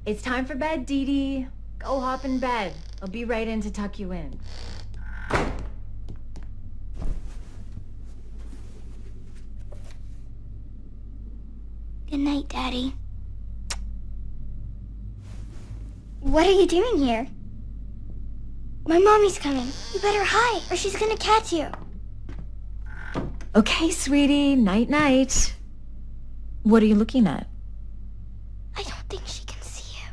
It's time for bed, DeeDee. Go hop in bed. I'll be right in to tuck you in. Good night, Daddy. What are you doing here? My mommy's coming. You better hide, or she's gonna catch you. Okay, sweetie. Night-night. What are you looking at? I don't think she can see you.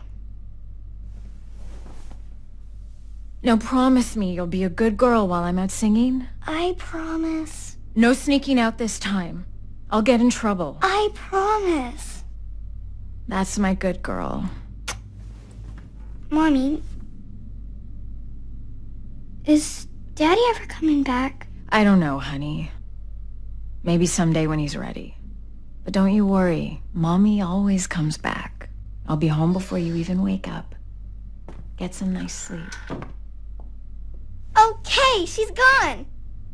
Now promise me you'll be a good girl while I'm out singing. I promise. No sneaking out this time. I'll get in trouble. I promise. That's my good girl. Mommy, is Daddy ever coming back? I don't know, honey. Maybe someday when he's ready. But don't you worry. Mommy always comes back. I'll be home before you even wake up. Get some nice sleep. Okay, she's gone.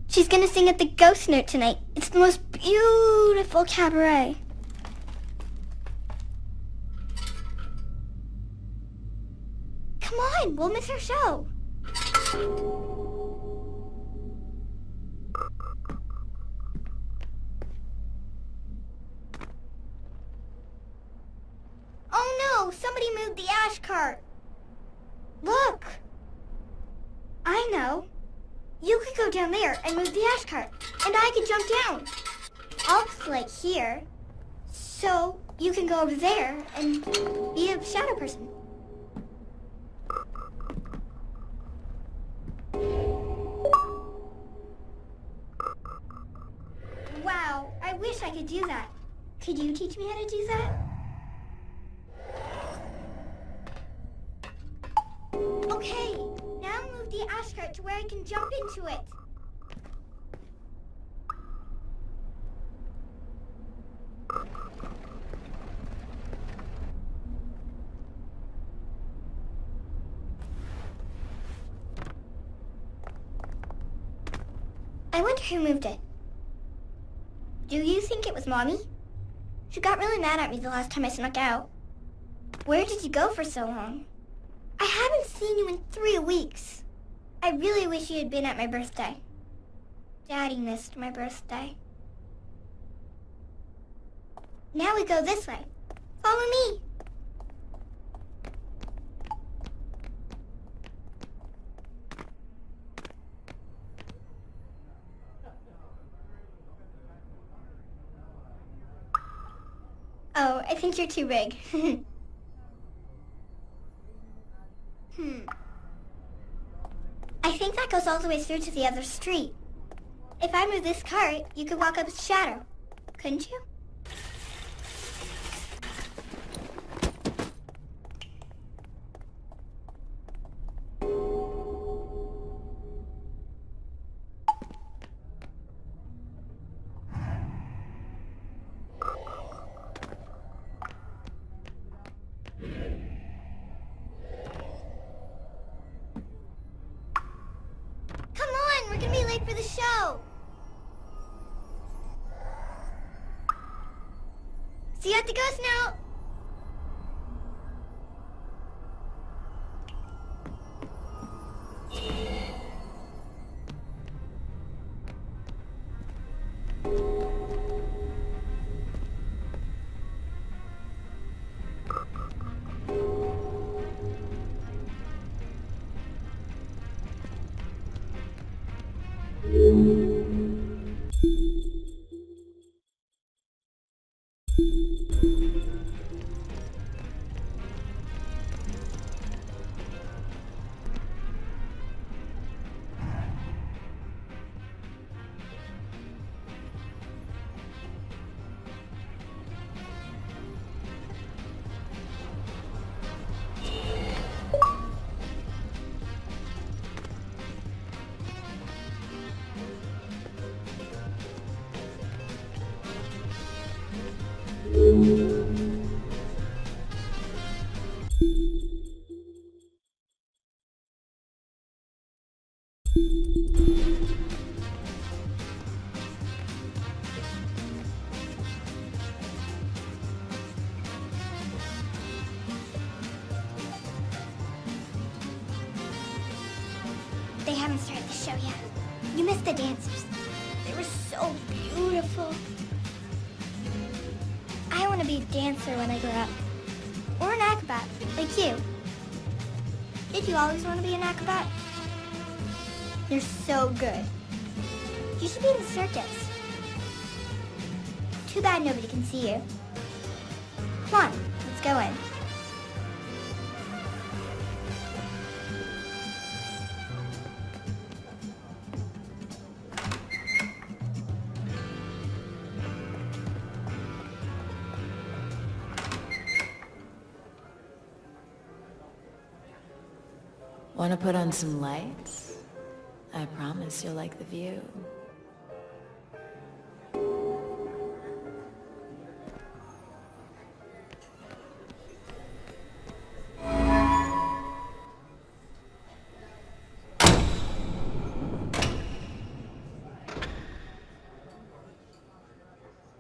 She's gonna sing at the Ghost Note tonight. It's the most beautiful cabaret. Come on, we'll miss her show. Oh no, somebody moved the ash cart. Look. I know. You could go down there and move the ash cart, and I could jump down. I'll play here, so you can go over there and be a shadow person. Wow, I wish I could do that. Could you teach me how to do that? Okay, now move the ash cart to where I can jump into it. I wonder who moved it. Do you think it was Mommy? She got really mad at me the last time I snuck out. Where did you go for so long? I haven't seen you in 3 weeks. I really wish you had been at my birthday. Daddy missed my birthday. Now we go this way. Follow me. Oh, I think you're too big. I think that goes all the way through to the other street. If I move this cart, you could walk up its shadow. Couldn't you? Come on, we're gonna be late for the show. See you at the Ghost Note. They haven't started the show yet. You missed the dancers. They were so beautiful. I want to be a dancer when I grow up. Or an acrobat, like you. Did you always want to be an acrobat? You're so good. You should be in the circus. Too bad nobody can see you. Come on, let's go in. Want to put on some lights? I promise you'll like the view.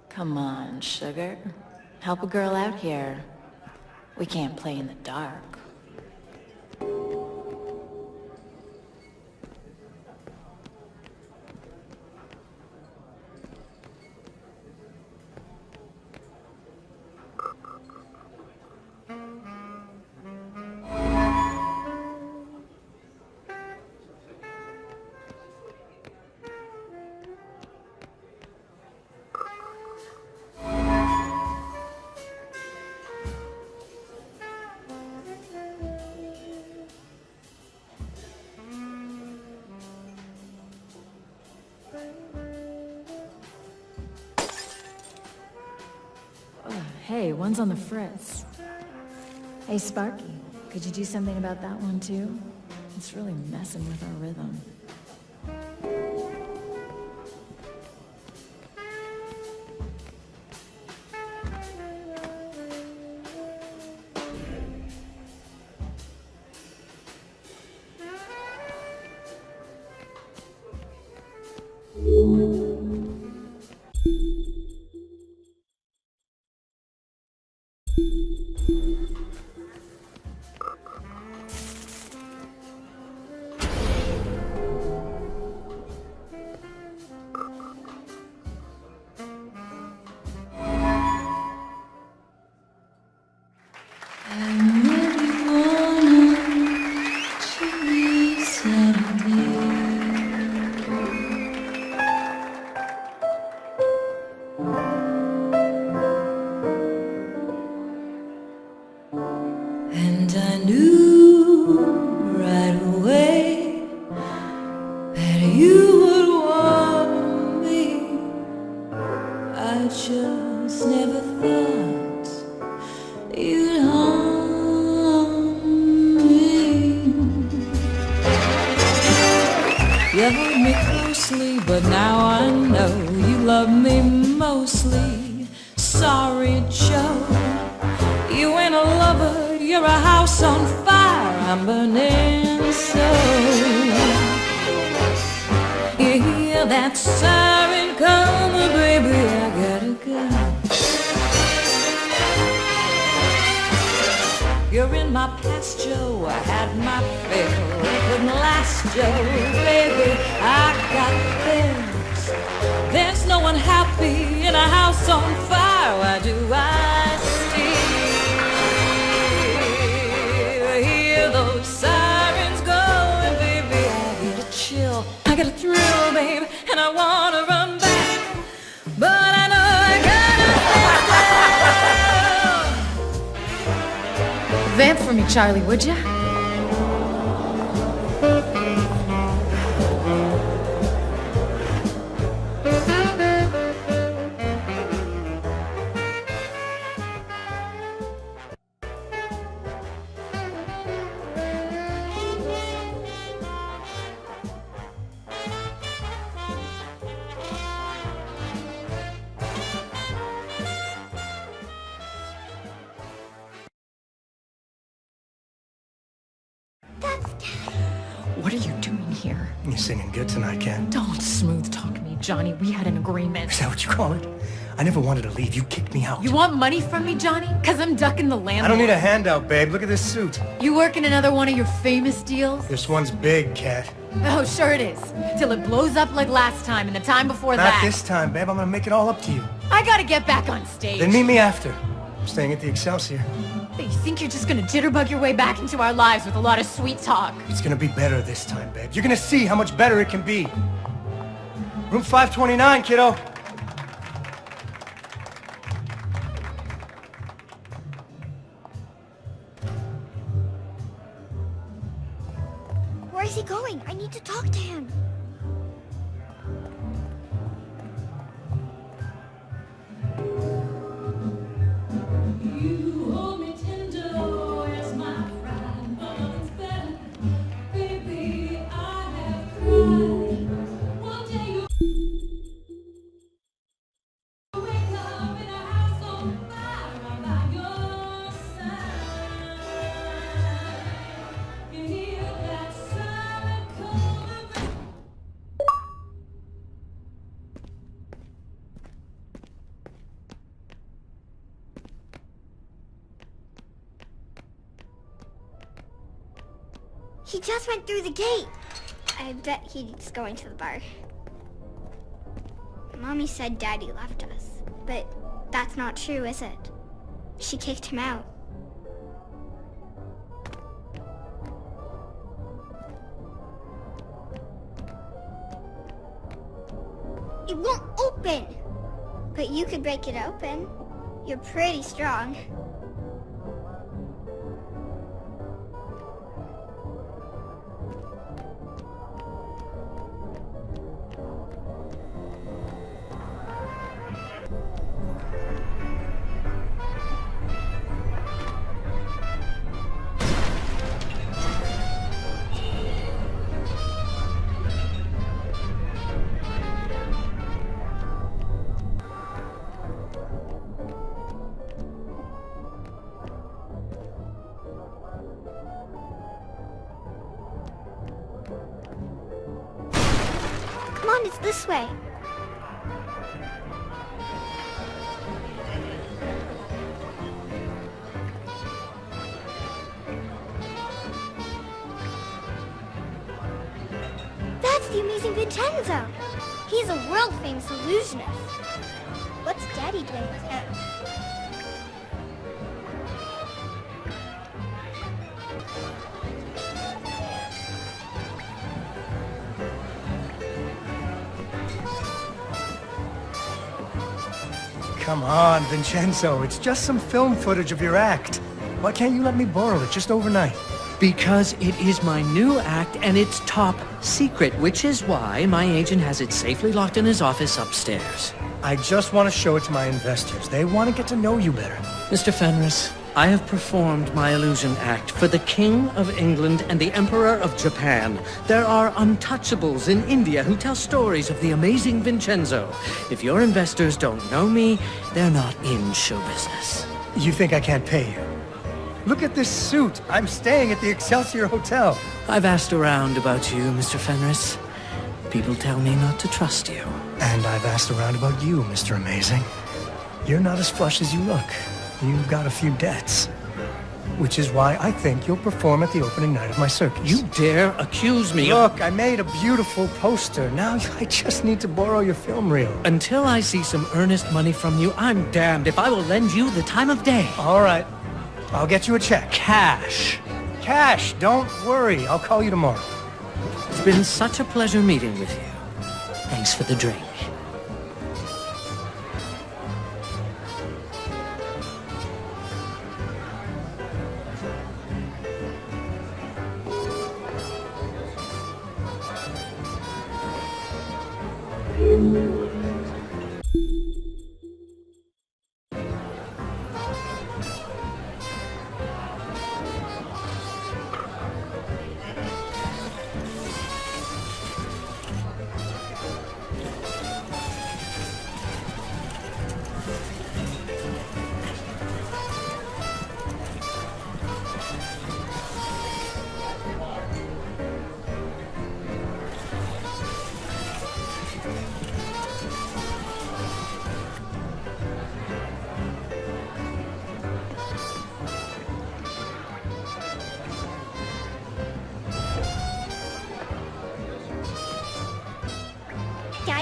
Come on, sugar. Help a girl out here. We can't play in the dark. Hey, one's on the fritz. Hey, Sparky, could you do something about that one too? It's really messing with our rhythm. And I knew right away that you would want me. I just never thought you'd harm me. You hold me closely, but now I know you love me mostly. Sorry, Joe, you ain't a lover, you're a house on fire. I'm burning so. You hear that siren coming, baby, I gotta go. You're in my past, Joe, I had my fill. It couldn't last, Joe, baby, I got bills. There's no one happy in a house on fire. Why do I still hear those sirens going, baby? I get a chill, I get a thrill, babe, and I wanna run back, but I know I gotta stand still. Vamp for me, Charlie, would ya? What are you doing here? You're singing good tonight, Ken. Don't smooth talk me, Johnny. We had an agreement. Is that what you call it? I never wanted to leave. You kicked me out. You want money from me, Johnny? Because I'm ducking the landlord. I don't need a handout, babe. Look at this suit. You working another one of your famous deals? This one's big, Cat. Oh, sure it is. Till it blows up like last time and the time before Not that. this time, babe. I'm gonna make it all up to you. I gotta get back on stage. Then meet me after. I'm staying at the Excelsior. But you think you're just gonna jitterbug your way back into our lives with a lot of sweet talk? It's gonna be better this time, babe. You're gonna see how much better it can be. Room 529, kiddo. Where is he going? I need to talk to him. You hold me tender as my pride, but it's better, baby. I have cried. One day you'll wake up in a house on fire by your side. You hear that silent calling. He just went through the gate. I bet he's going to the bar. Mommy said Daddy left us, but that's not true, is it? She kicked him out. It won't open! But you could break it open. You're pretty strong. Come on, it's this way. That's the amazing Vincenzo. He's a world-famous illusionist. What's Daddy doing with him? Come on, Vincenzo. It's just some film footage of your act. Why can't you let me borrow it just overnight? Because it is my new act and it's top secret, which is why my agent has it safely locked in his office upstairs. I just want to show it to my investors. They want to get to know you better. Mr. Fenris, I have performed my illusion act for the King of England and the Emperor of Japan. There are untouchables in India who tell stories of the amazing Vincenzo. If your investors don't know me, they're not in show business. You think I can't pay you? Look at this suit. I'm staying at the Excelsior Hotel. I've asked around about you, Mr. Fenris. People tell me not to trust you. And I've asked around about you, Mr. Amazing. You're not as flush as you look. You've got a few debts. Which is why I think you'll perform at the opening night of my circus. You dare accuse me of... Look, I made a beautiful poster. Now I just need to borrow your film reel. Until I see some earnest money from you, I'm damned if I will lend you the time of day. All right. I'll get you a check. Cash. Cash, don't worry. I'll call you tomorrow. It's been such a pleasure meeting with you. Thanks for the drink.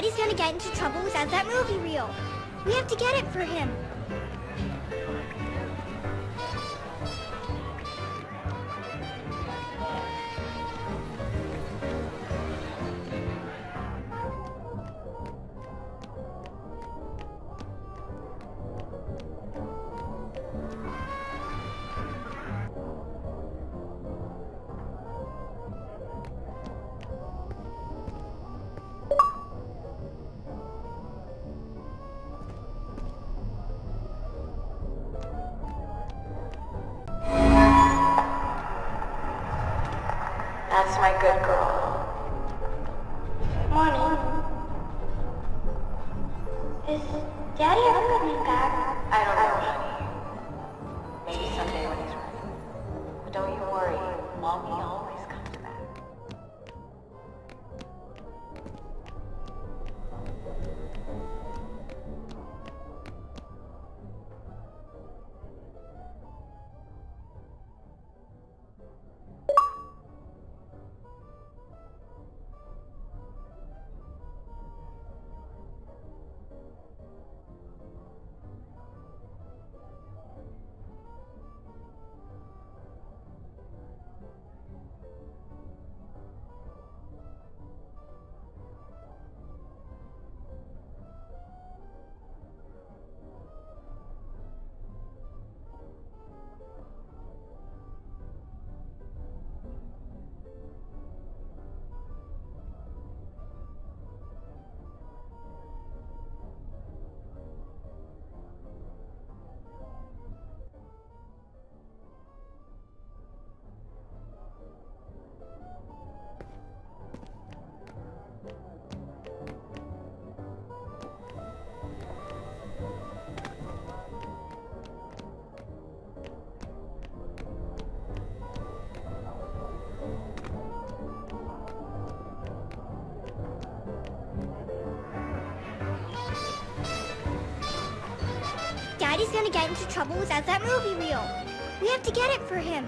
Daddy's gonna get into trouble without that movie reel. We have to get it for him. That's my good girl. Mommy, is Daddy ever coming back? I don't know, honey. Maybe someday when he's ready. But don't you worry, Mommy always comes back. Daddy's gonna get into trouble without that movie reel. We have to get it for him.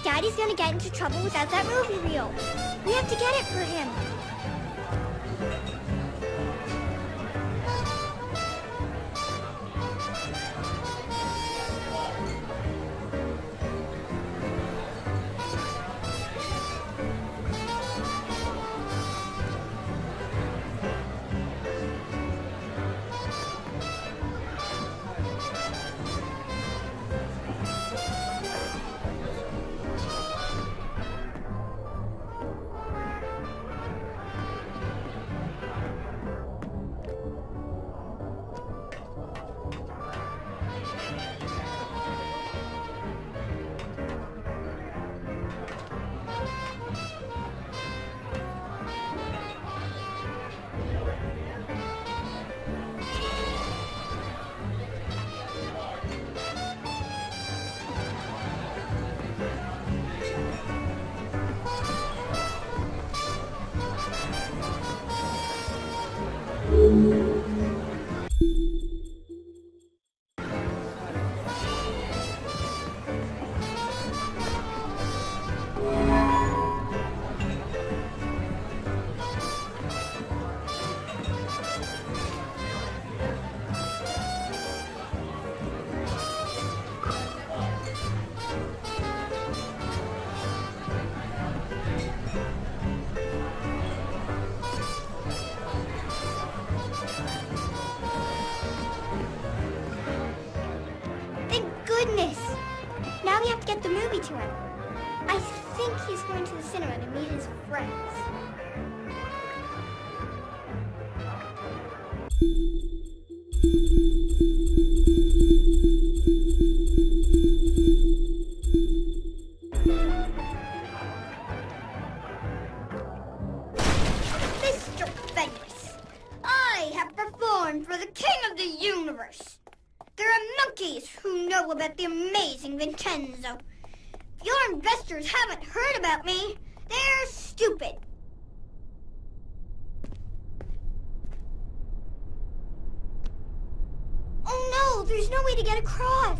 Daddy's gonna get into trouble without that movie reel. We have to get it for him. Goodness! Now we have to get the movie to him. I think he's going to the cinema to meet his friends. Mr. Fenris, I have performed for the King of the Universe. There are monkeys who know about the amazing Vincenzo. If your investors haven't heard about me, they're stupid. Oh no, there's no way to get across.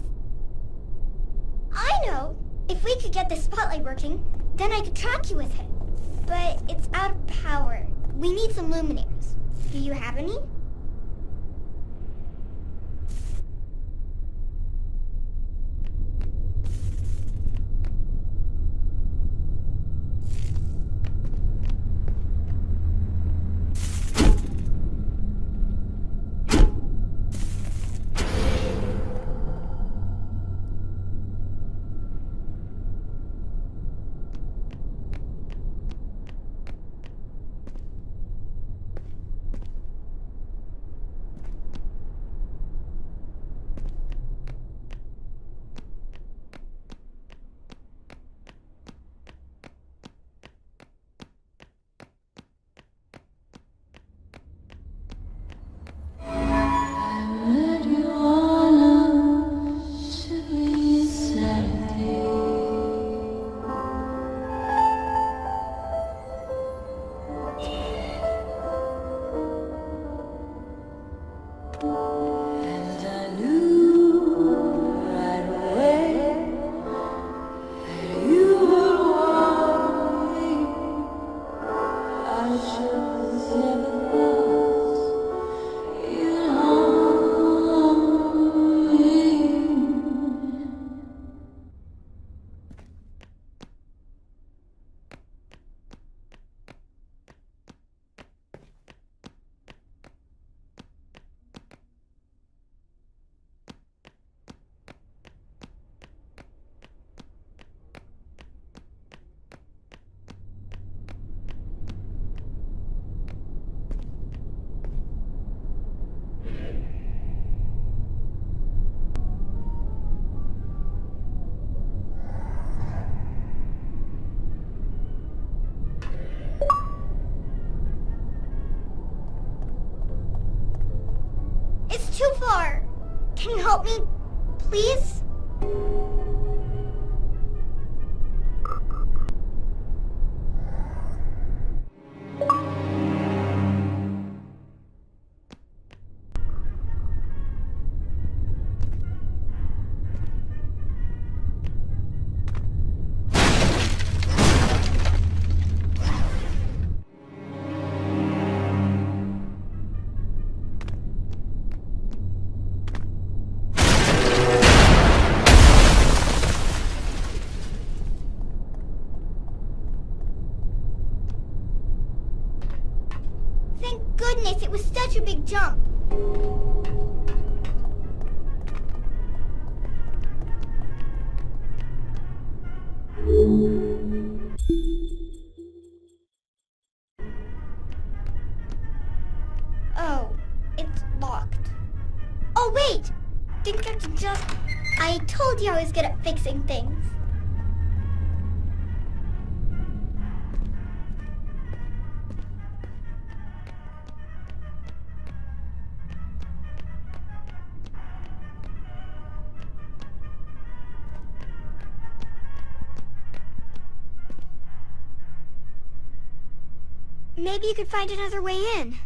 I know. If we could get the spotlight working, then I could track you with it. But it's out of power. We need some luminaires. Do you have any? It's too far. Can you help me, please? Thank goodness, it was such a big jump. Oh, it's locked. Oh wait! Think I can just... I told you I was good at fixing things. Maybe you could find another way in.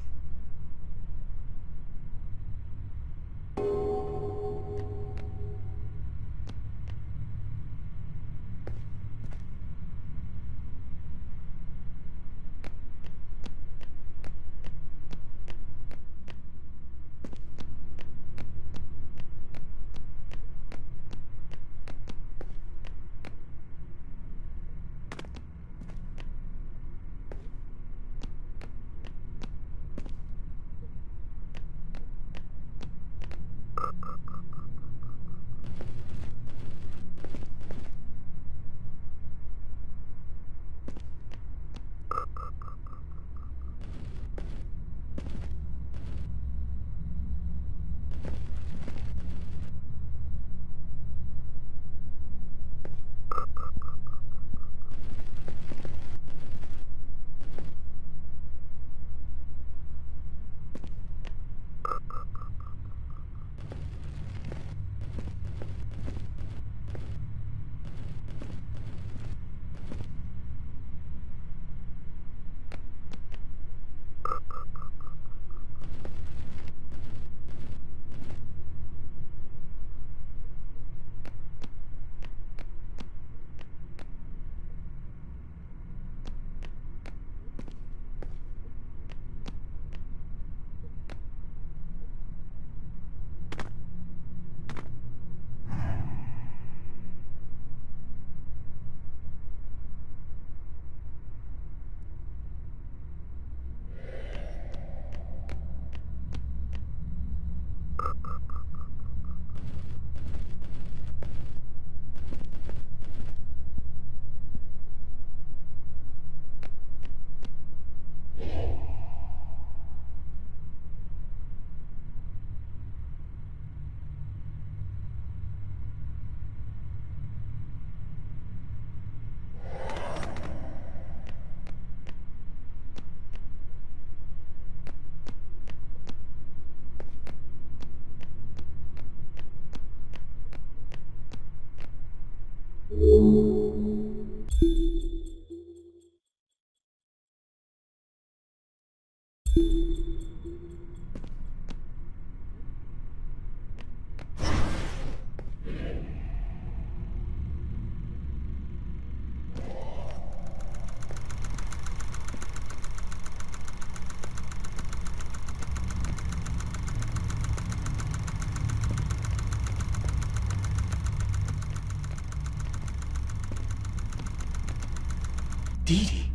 DeeDee,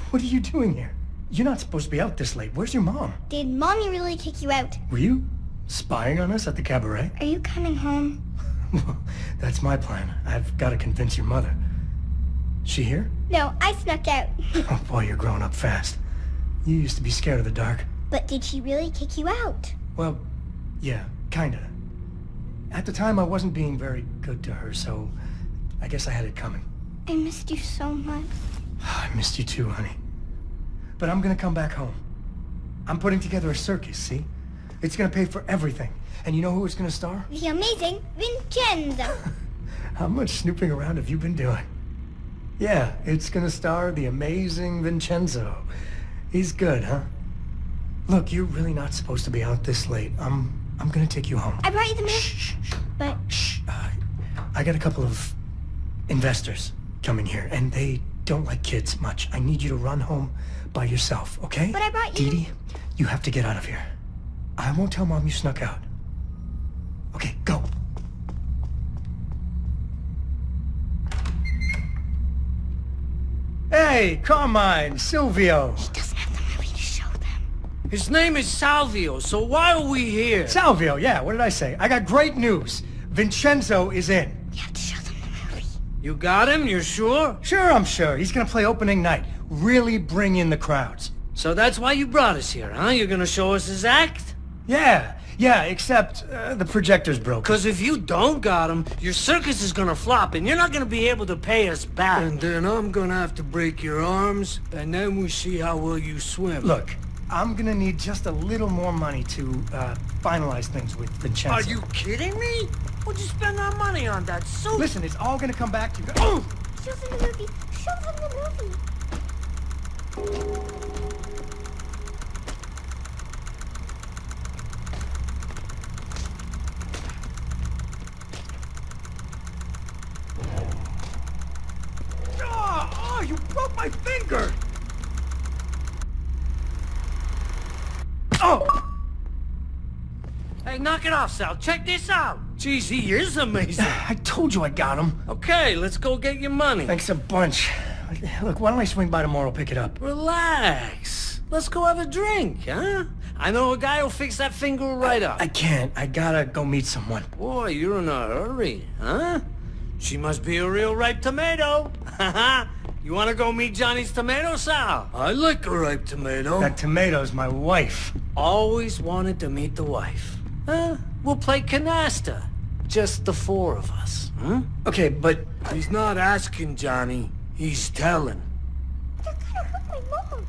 what are you doing here? You're not supposed to be out this late. Where's your mom? Did Mommy really kick you out? Were you spying on us at the cabaret? Are you coming home? Well, that's my plan. I've got to convince your mother. She here? No, I snuck out. Oh boy, you're growing up fast. You used to be scared of the dark. But did she really kick you out? Well, yeah, kinda. At the time, I wasn't being very good to her, so I guess I had it coming. I missed you so much. I missed you too, honey. But I'm gonna come back home. I'm putting together a circus, see? It's gonna pay for everything. And you know who it's gonna star? The amazing Vincenzo. How much snooping around have you been doing? Yeah, it's gonna star the amazing Vincenzo. He's good, huh? Look, you're really not supposed to be out this late. I'm gonna take you home. I brought you the milk, but I got a couple of investors coming here, and they don't like kids much. I need you to run home by yourself, okay? But I brought you... DeeDee, you have to get out of here. I won't tell Mom you snuck out. Okay, go. Hey, Carmine, Silvio. He doesn't have the movie to show them. His name is Salvio, so why are we here? Salvio, yeah, what did I say? I got great news. Vincenzo is in. You have to show them the movie. You got him? You're sure? Sure, I'm sure. He's gonna play opening night. Really bring in the crowds. So that's why you brought us here, huh? You're gonna show us his act? Yeah, except the projector's broken. Because if you don't got him, your circus is gonna flop and you're not gonna be able to pay us back. And then I'm gonna have to break your arms, and then we see how well you swim. Look, I'm gonna need just a little more money to finalize things with Vincenzo. Are you kidding me? What'd you spend our money on, that suit? Listen, it's all gonna come back to you. Oh! Show them the movie. Show them the movie. Oh, you broke my finger! Oh! Hey, knock it off, Sal. Check this out. Jeez, he is amazing. I told you I got him. Okay, let's go get your money. Thanks a bunch. Look, why don't I swing by tomorrow, pick it up? Relax. Let's go have a drink, huh? I know a guy who'll fix that finger right up. I can't. I gotta go meet someone. Boy, you're in a hurry, huh? She must be a real ripe tomato. You want to go meet Johnny's tomato, Sal? I like a ripe tomato. That tomato's my wife. Always wanted to meet the wife. We'll play canasta. Just the four of us, huh? Okay, but... He's not asking, Johnny. He's telling. They're gonna hurt my mom.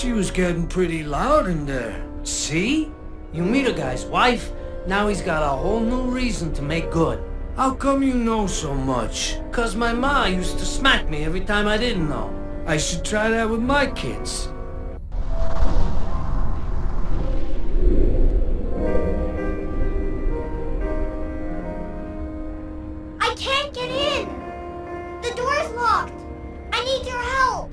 She was getting pretty loud in there. See? You meet a guy's wife, now he's got a whole new reason to make good. How come you know so much? 'Cause my ma used to smack me every time I didn't know. I should try that with my kids. I can't get in! The door's locked! I need your help!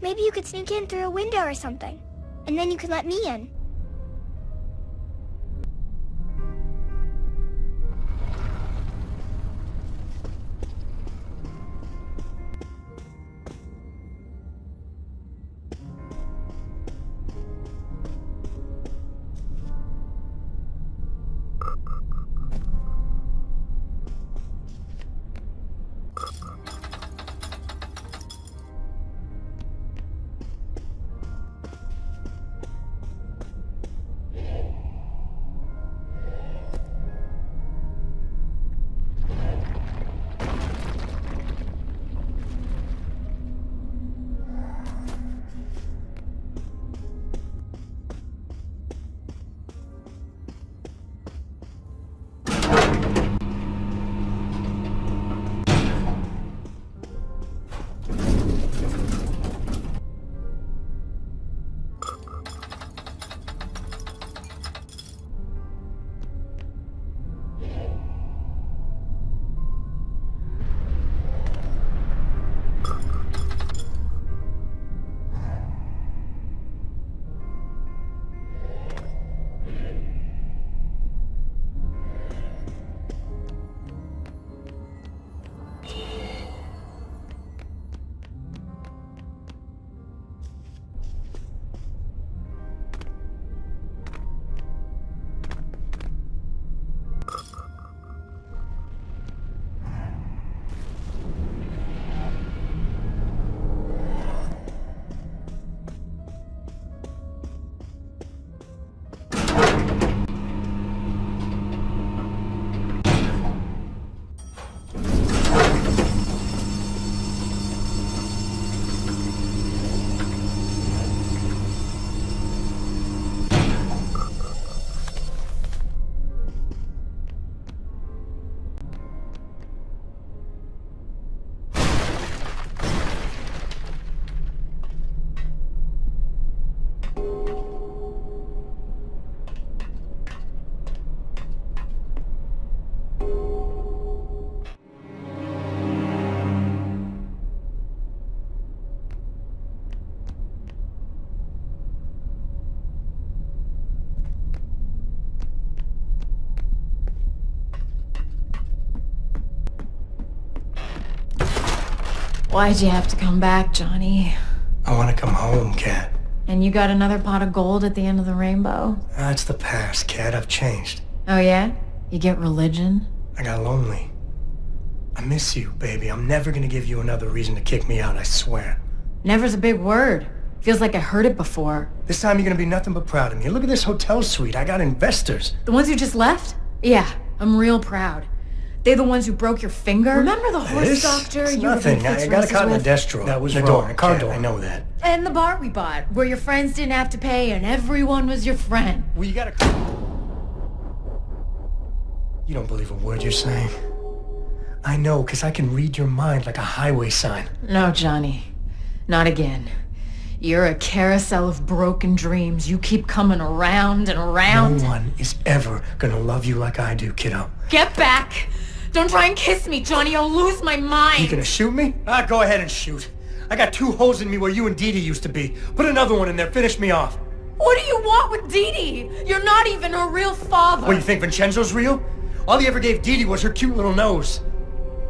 Maybe you could sneak in through a window or something. And then you could let me in. Why'd you have to come back, Johnny? I want to come home, Kat. And you got another pot of gold at the end of the rainbow? That's the past, Kat. I've changed. Oh yeah? You get religion? I got lonely. I miss you, baby. I'm never gonna give you another reason to kick me out, I swear. Never's a big word. Feels like I heard it before. This time you're gonna be nothing but proud of me. Look at this hotel suite. I got investors. The ones who just left? Yeah, I'm real proud. They the ones who broke your finger? Remember the horse This? doctor It's you were nothing. gonna I fix got a races caught in the with? desk drawer. That was the wrong. door, car Kat, door. I know that. And the bar we bought, where your friends didn't have to pay and everyone was your friend. Well, you gotta... You don't believe a word you're saying. I know, because I can read your mind like a highway sign. No, Johnny. Not again. You're a carousel of broken dreams. You keep coming around and around. No one is ever gonna love you like I do, kiddo. Get back! Don't try and kiss me, Johnny. I'll lose my mind. You gonna shoot me? Go ahead and shoot. I got 2 holes in me where you and DeeDee used to be. Put another one in there. Finish me off. What do you want with DeeDee? You're not even her real father. What, you think Vincenzo's real? All he ever gave DeeDee was her cute little nose.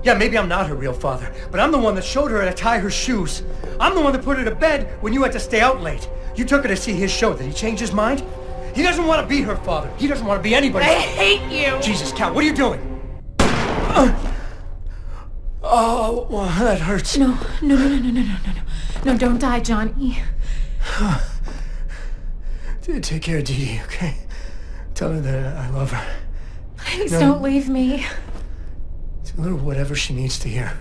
Yeah, maybe I'm not her real father, but I'm the one that showed her how to tie her shoes. I'm the one that put her to bed when you had to stay out late. You took her to see his show. Did he change his mind? He doesn't want to be her father. He doesn't want to be anybody's I hate you. Jesus, Kat, what are you doing? Oh, well, that hurts. No, don't die, Johnny. Take care of DeeDee, okay? Tell her that I love her. Please don't leave me. Tell her whatever she needs to hear.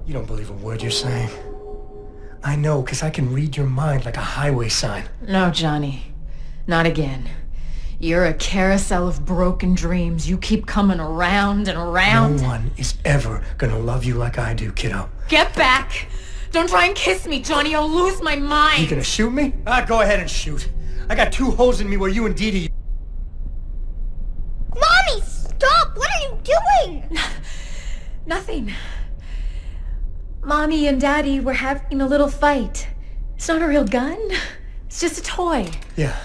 You don't believe a word you're saying. I know, because I can read your mind like a highway sign. No, Johnny. Not again. You're a carousel of broken dreams. You keep coming around and around. No one is ever gonna love you like I do, kiddo. Get back! Don't try and kiss me, Johnny. I'll lose my mind. You gonna shoot me? Go ahead and shoot. I got 2 holes in me where you and DeeDee... Mommy, stop! What are you doing? Nothing. Mommy and Daddy were having a little fight. It's not a real gun. It's just a toy. Yeah,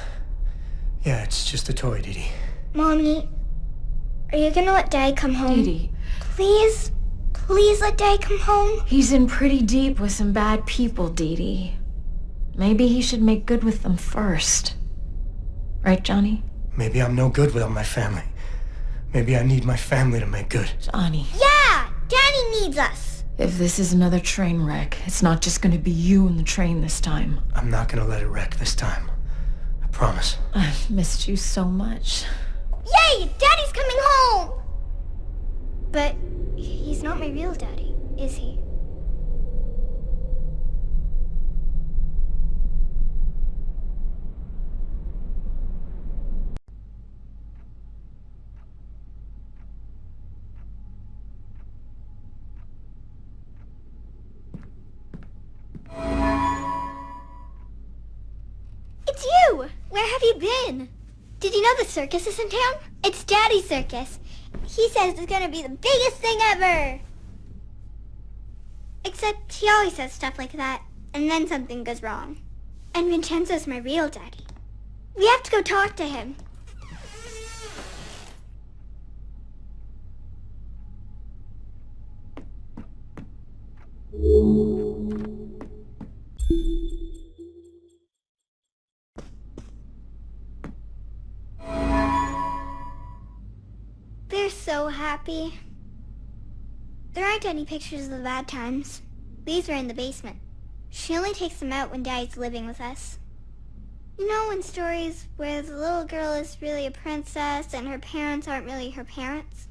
it's just a toy, DeeDee. Mommy, are you gonna let Dad come home? DeeDee, Please let Dad come home. he's in pretty deep with some bad people, DeeDee. Maybe he should make good with them first. Right, Johnny? Maybe I'm no good without my family. Maybe I need my family to make good. Johnny, Yeah, Daddy needs us. if this is another train wreck, it's not just gonna be you and the train this time. I'm not gonna let it wreck this time. I promise. I've missed you so much. Yay, Daddy's coming home! But he's not my real daddy, is he? It's you! Where have you been? Did you know the circus is in town? It's Daddy's circus. He says it's gonna be the biggest thing ever. Except he always says stuff like that, and then something goes wrong. And Vincenzo's my real daddy. We have to go talk to him. They're so happy. There aren't any pictures of the bad times. These are in the basement. She only takes them out when Daddy's living with us. You know, in stories where the little girl is really a princess and her parents aren't really her parents?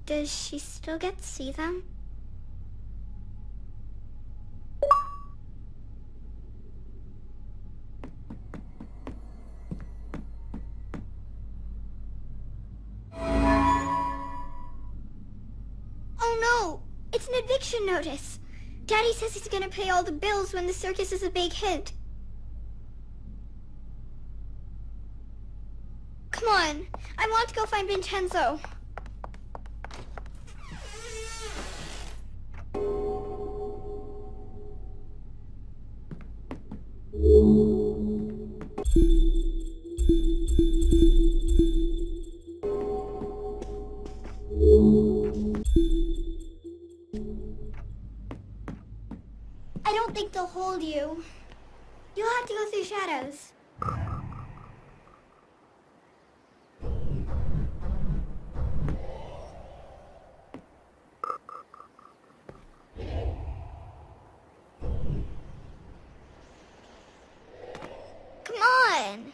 Does she still get to see them? Oh no! It's an eviction notice! Daddy says he's gonna pay all the bills when the circus is a big hit. Come on! I want to go find Vincenzo! I don't think they'll hold you. You'll have to go through shadows. Come on!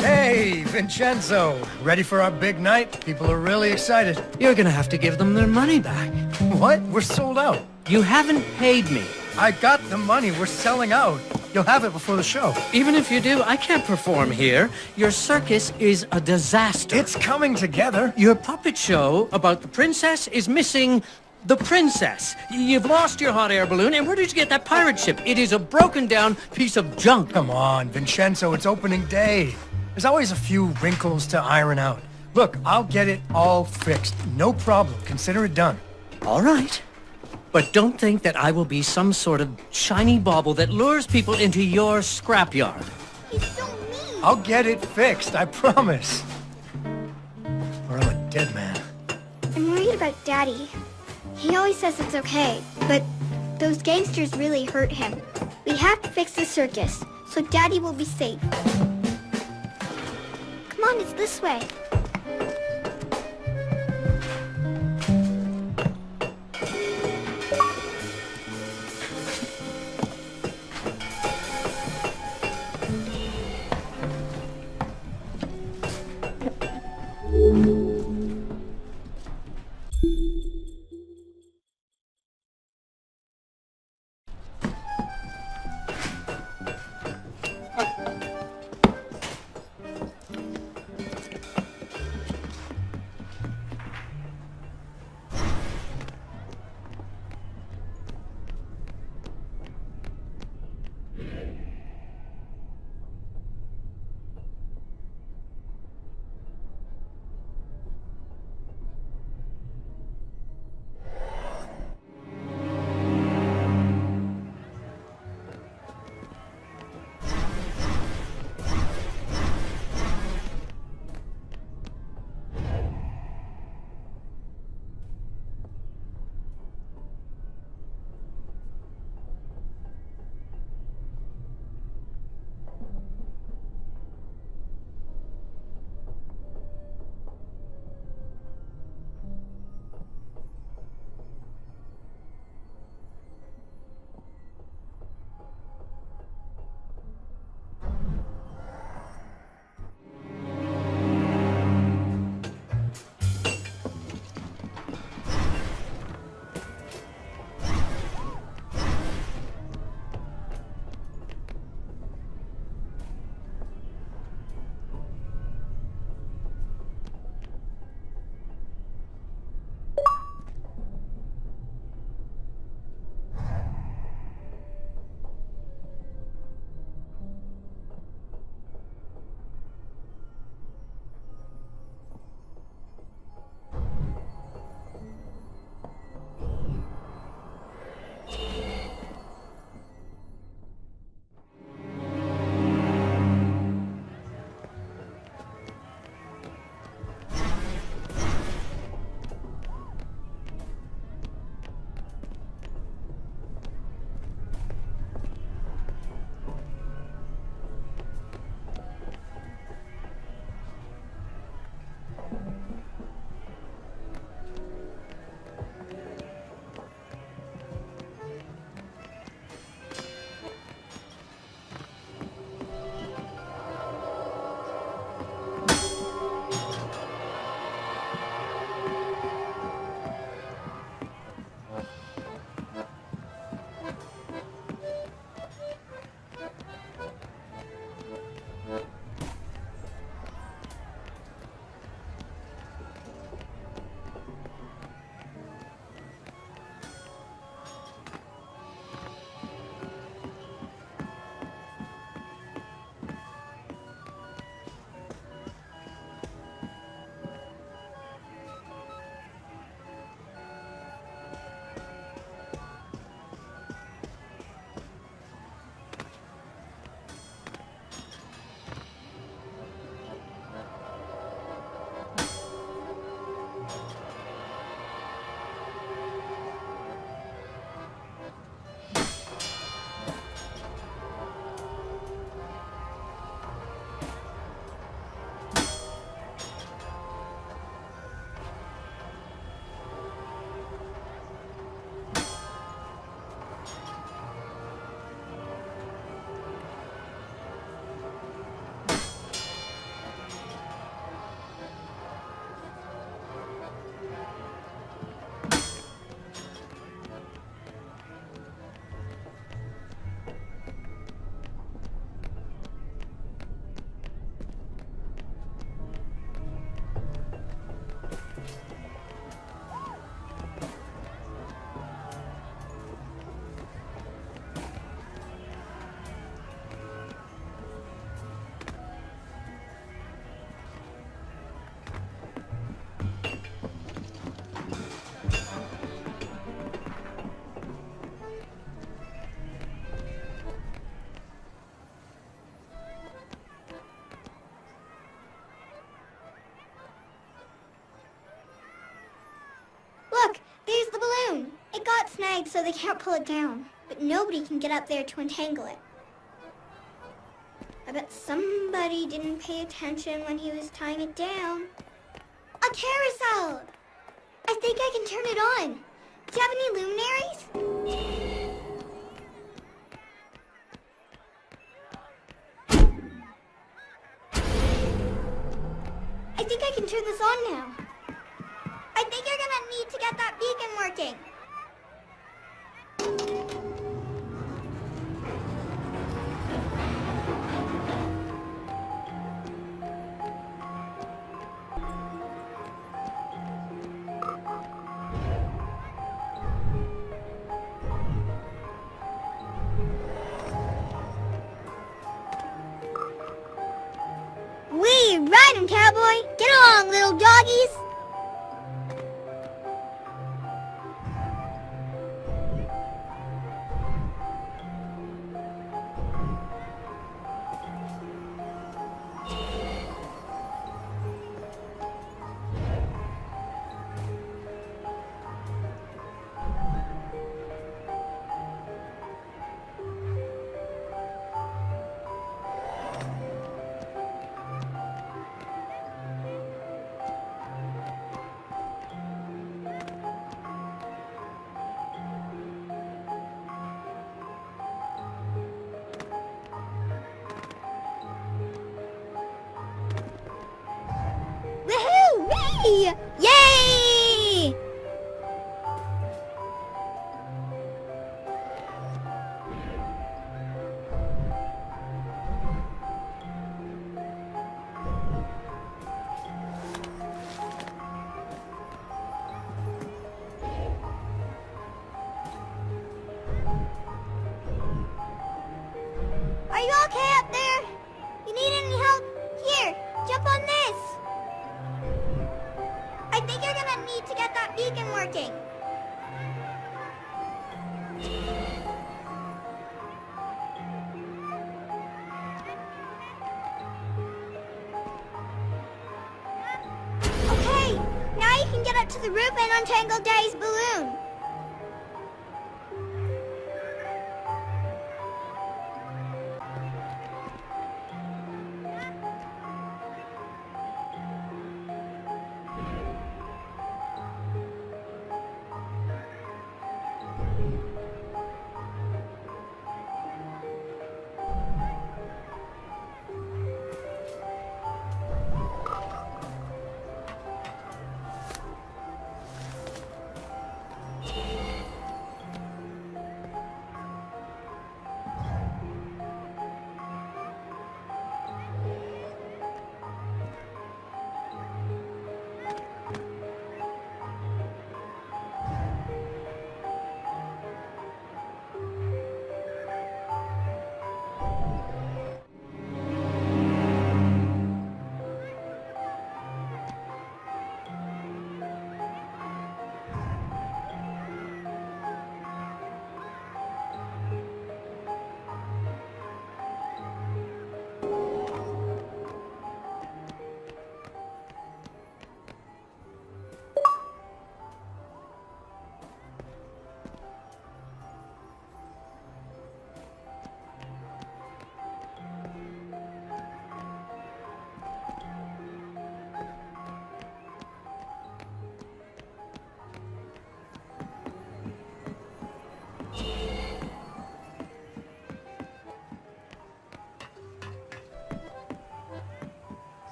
Hey, Vincenzo! Ready for our big night? People are really excited. You're gonna have to give them their money back. What? We're sold out. You haven't paid me. I got the money. We're selling out. You'll have it before the show. Even if you do, I can't perform here. Your circus is a disaster. It's coming together. Your puppet show about the princess is missing the princess. You've lost your hot air balloon, and where did you get that pirate ship? It is a broken down piece of junk. Come on, Vincenzo, it's opening day. There's always a few wrinkles to iron out. Look, I'll get it all fixed. No problem. Consider it done. All right. But don't think that I will be some sort of shiny bauble that lures people into your scrapyard. He's so mean! I'll get it fixed, I promise. Or I'm a dead man. I'm worried about Daddy. He always says it's okay, but those gangsters really hurt him. We have to fix the circus, so Daddy will be safe. Come on, it's this way. got snagged so they can't pull it down, but nobody can get up there to untangle it. I bet somebody didn't pay attention when he was tying it down. A carousel! I think I can turn it on. Do you have any luminaries? I think I can turn this on now. I think you're gonna need to get that beacon working. Wee, ride him, cowboy! Get along, little doggies! Woohoo! Whee! Yay! Are you okay up there? You need any help? Here, jump on this. I think you're gonna need to get that beacon working. Okay, now you can get up to the roof and untangle Daddy's balloon.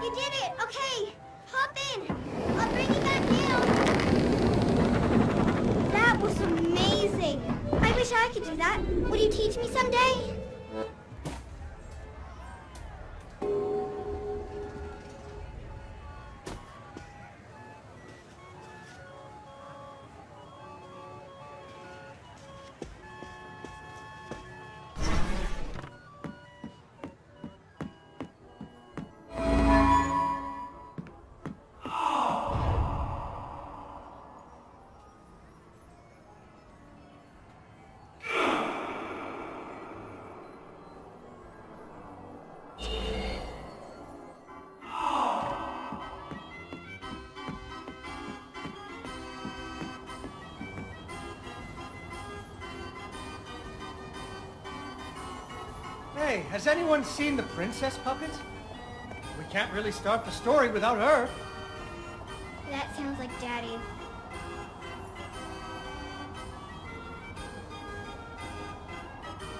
You did it! Okay, hop in. I'll bring you back down. That was amazing. I wish I could do that. Would you teach me someday? Hey, has anyone seen the princess puppet? We can't really start the story without her. That sounds like Daddy.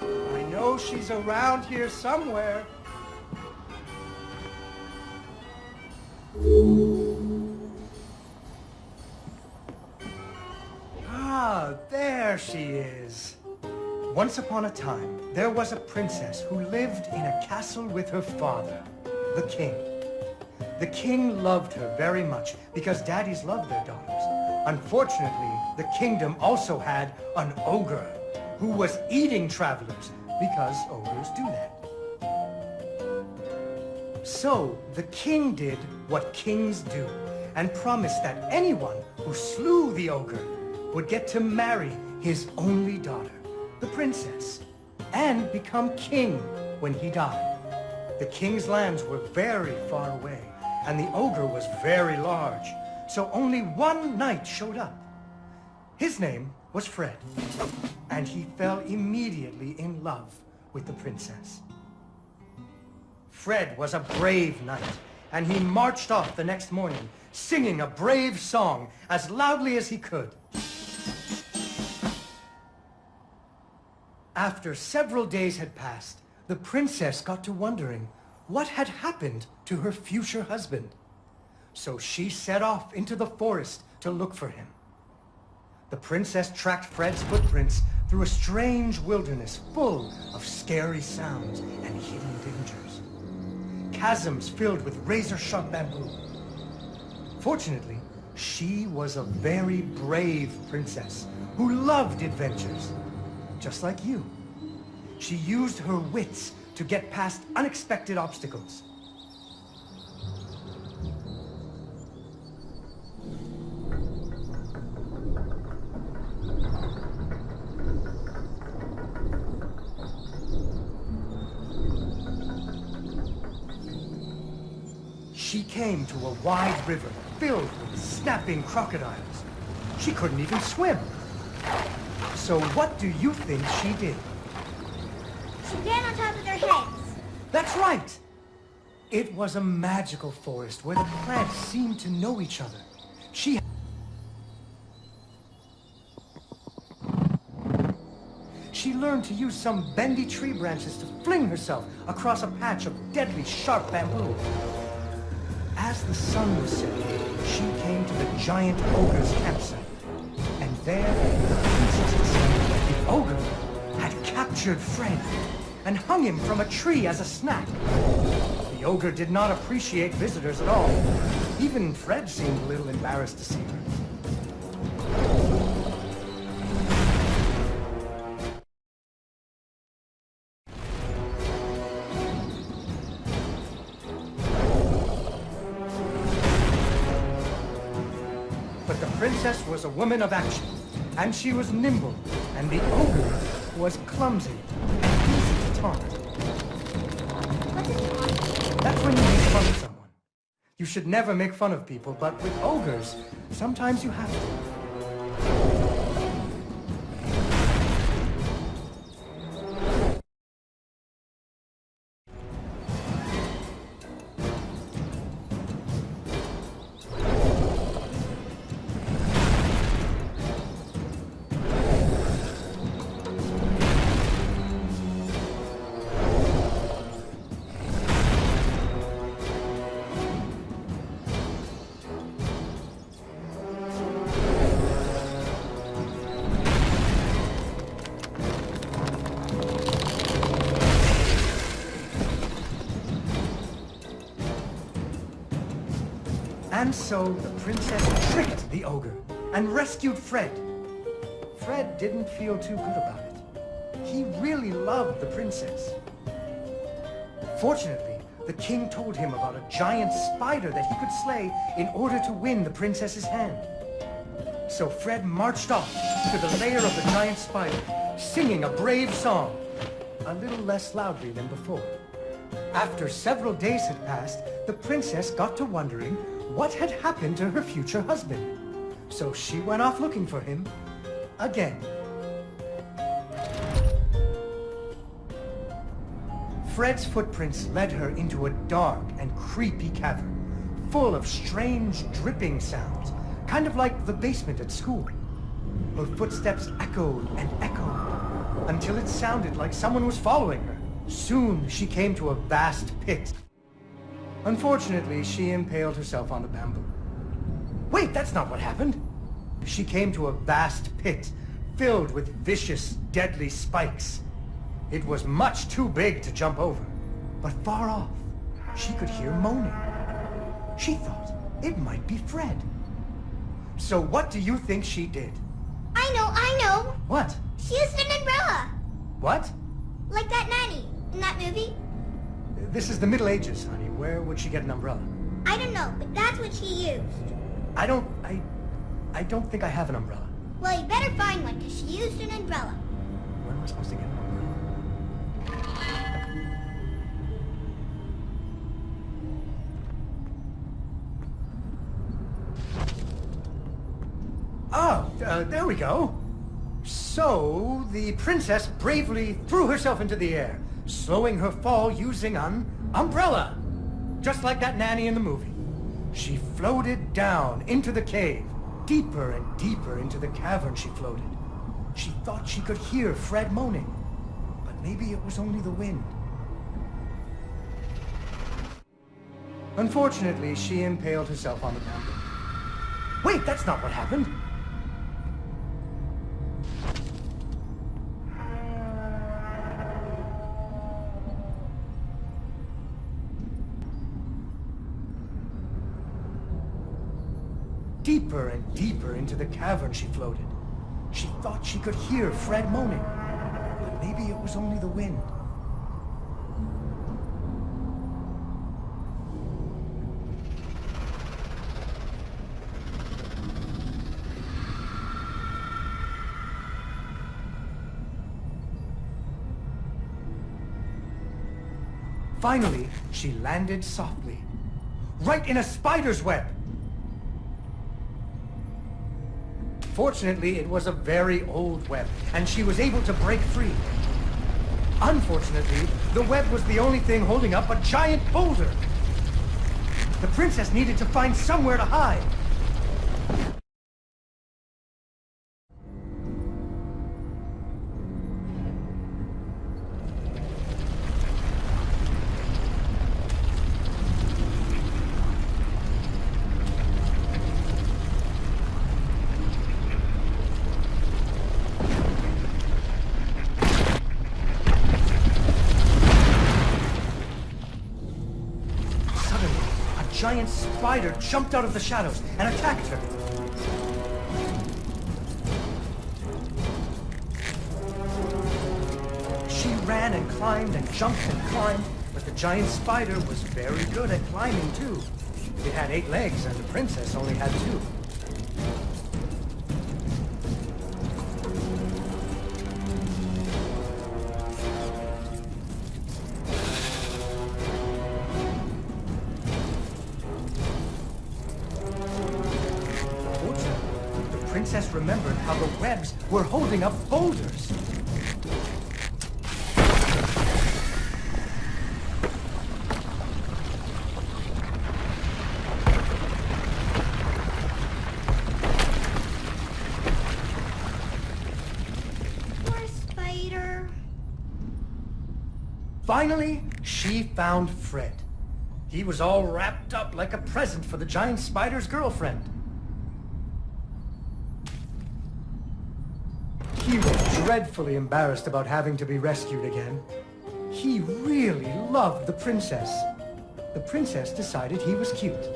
I know she's around here somewhere. Ah, there she is. Once upon a time, there was a princess who lived in a castle with her father, the king. The king loved her very much because daddies love their daughters. Unfortunately, the kingdom also had an ogre who was eating travelers because ogres do that. So the king did what kings do and promised that anyone who slew the ogre would get to marry his only daughter, the princess, and become king when he died. The king's lands were very far away, and the ogre was very large, so only one knight showed up. His name was Fred, and he fell immediately in love with the princess. Fred was a brave knight, and he marched off the next morning, singing a brave song as loudly as he could. After several days had passed, the princess got to wondering what had happened to her future husband. So she set off into the forest to look for him. The princess tracked Fred's footprints through a strange wilderness full of scary sounds and hidden dangers. Chasms filled with razor-sharp bamboo. Fortunately, she was a very brave princess who loved adventures, just like you. She used her wits to get past unexpected obstacles. She came to a wide river filled with snapping crocodiles. She couldn't even swim. So what do you think she did? She ran on top of their heads. That's right! It was a magical forest where the plants seemed to know each other. She learned to use some bendy tree branches to fling herself across a patch of deadly sharp bamboo. As the sun was setting, she came to the giant ogre's campsite. And there, the princess discovered that the ogre had captured Fred and hung him from a tree as a snack. The ogre did not appreciate visitors at all. Even Fred seemed a little embarrassed to see her. But the princess was a woman of action, and she was nimble, and the ogre was clumsy and easy to taunt. What's a taunt? That's when you make fun of someone. You should never make fun of people, but with ogres, sometimes you have to. And so the princess tricked the ogre and rescued Fred. Fred didn't feel too good about it. He really loved the princess. Fortunately, the king told him about a giant spider that he could slay in order to win the princess's hand. So Fred marched off to the lair of the giant spider, singing a brave song, a little less loudly than before. After several days had passed, the princess got to wondering what had happened to her future husband. So she went off looking for him again. Fred's footprints led her into a dark and creepy cavern, full of strange dripping sounds, kind of like the basement at school. Her footsteps echoed and echoed, until it sounded like someone was following her. Soon she came to a vast pit. Unfortunately, she impaled herself on the bamboo. Wait, that's not what happened! She came to a vast pit, filled with vicious, deadly spikes. It was much too big to jump over, but far off, she could hear moaning. She thought it might be Fred. So what do you think she did? I know! What? She used an umbrella! What? Like that nanny in that movie. This is the Middle Ages, honey. Where would she get an umbrella? I don't know, but that's what she used. I don't think I have an umbrella. Well, you better find one, because she used an umbrella. Where am I supposed to get an umbrella? Oh, there we go. So, the princess bravely threw herself into the air, slowing her fall using an umbrella. Just like that nanny in the movie. She floated down into the cave. Deeper and deeper into the cavern she floated. She thought she could hear Fred moaning, but maybe it was only the wind. Unfortunately, she impaled herself on the bamboo. Wait, that's not what happened! Deeper and deeper into the cavern she floated. She thought she could hear Fred moaning, but maybe it was only the wind. Finally, she landed softly, right in a spider's web. Fortunately, it was a very old web, and she was able to break free. Unfortunately, the web was the only thing holding up a giant boulder. The princess needed to find somewhere to hide. A giant spider jumped out of the shadows and attacked her. She ran and climbed and jumped and climbed, but the giant spider was very good at climbing too. It had 8 legs and the princess only had 2. The princess remembered how the webs were holding up boulders. Poor spider. Finally, she found Fred. He was all wrapped up like a present for the giant spider's girlfriend. He was dreadfully embarrassed about having to be rescued again. He really loved the princess. The princess decided he was cute.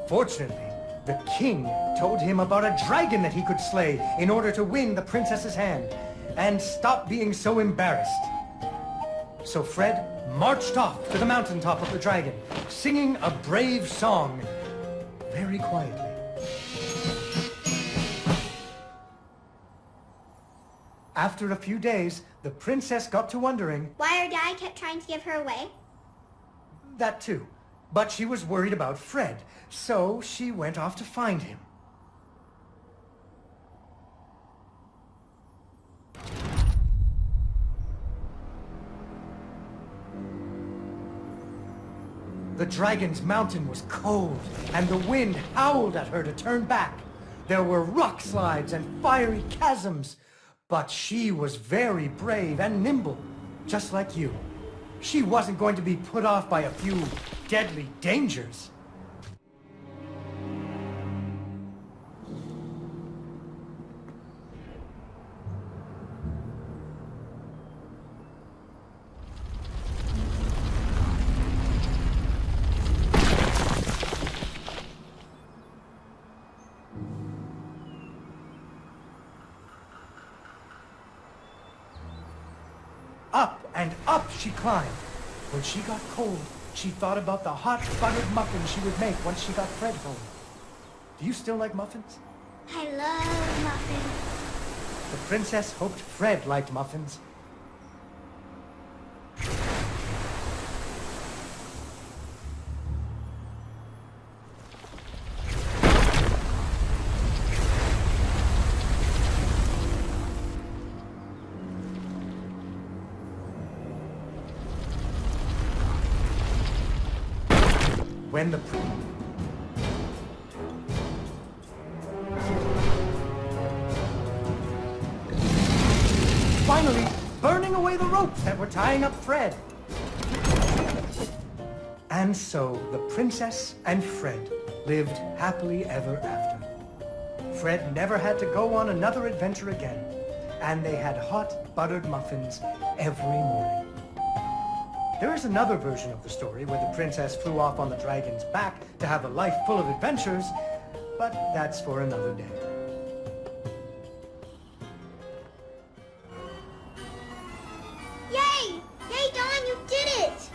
Fortunately, the king told him about a dragon that he could slay in order to win the princess's hand and stop being so embarrassed. So Fred marched off to the mountaintop of the dragon, singing a brave song very quietly. After a few days, the princess got to wondering... why her dad kept trying to give her away? That too. But she was worried about Fred, so she went off to find him. The dragon's mountain was cold, and the wind howled at her to turn back. There were rock slides and fiery chasms, but she was very brave and nimble, just like you. She wasn't going to be put off by a few deadly dangers. Up and up she climbed. When she got cold, she thought about the hot buttered muffins she would make once she got Fred home. Do you still like muffins? I love muffins. The princess hoped Fred liked muffins. When the finally burning away the ropes that were tying up Fred. And so the princess and Fred lived happily ever after. Fred never had to go on another adventure again, and they had hot buttered muffins every morning. There is another version of the story where the princess flew off on the dragon's back to have a life full of adventures, but that's for another day. Yay! Yay, Dawn, you did it!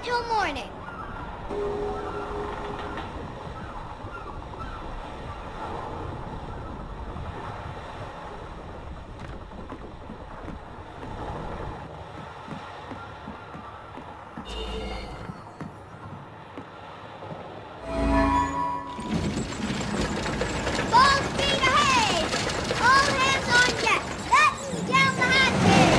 until morning. Full speed ahead! All hands on deck! Batten down the hatches!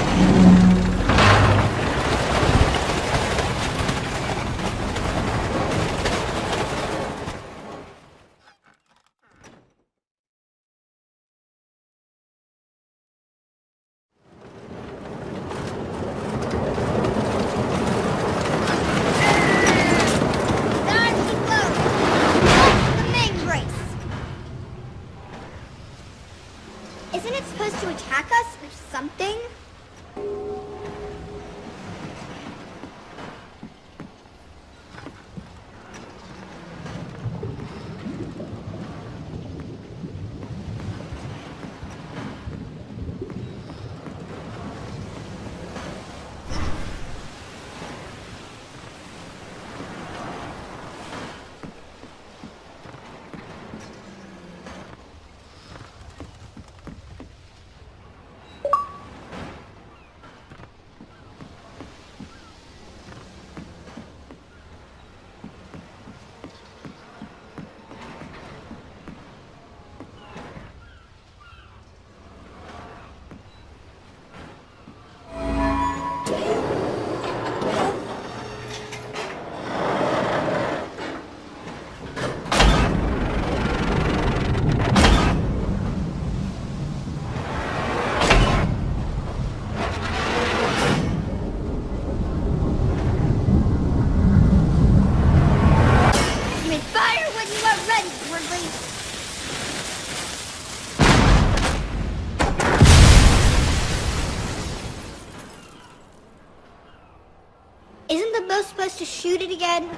to shoot it again?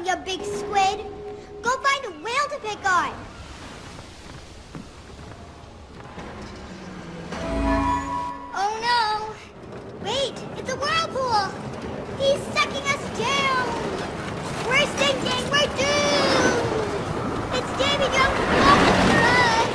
You big squid. Go find a whale to pick on. Oh no. Wait, it's a whirlpool. He's sucking us down. We're sinking. We're doomed. It's Davy Jones coming for us.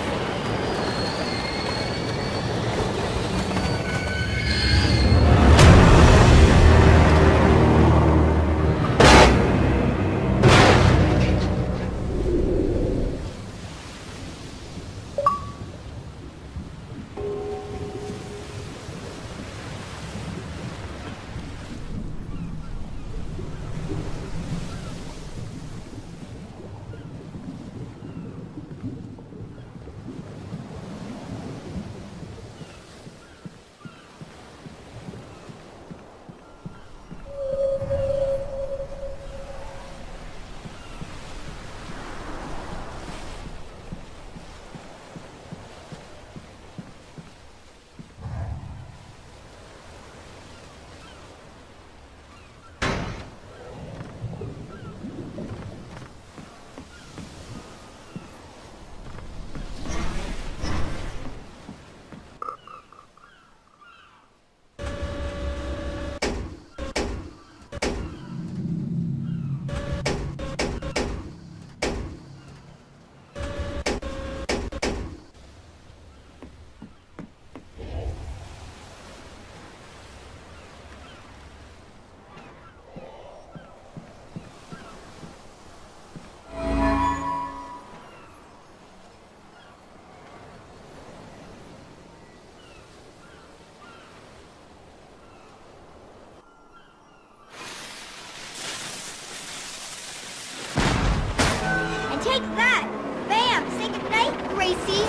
see?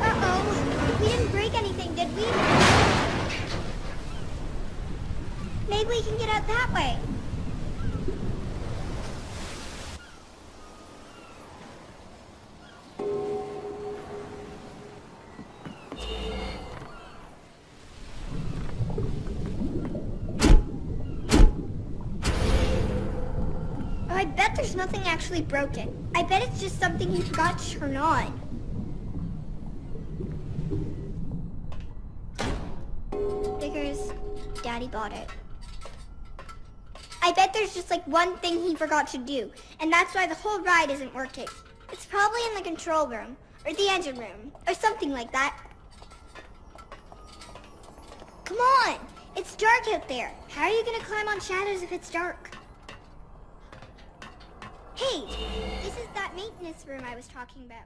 Uh-oh. We didn't break anything, did we? Maybe we can get out that way. I bet there's nothing actually broken. I bet it's just something you forgot to turn on. Figures, Daddy bought it. I bet there's just like one thing he forgot to do, and that's why the whole ride isn't working. It's probably in the control room, or the engine room, or something like that. Come on! It's dark out there. How are you gonna climb on shadows if it's dark? Hey, this is that maintenance room I was talking about.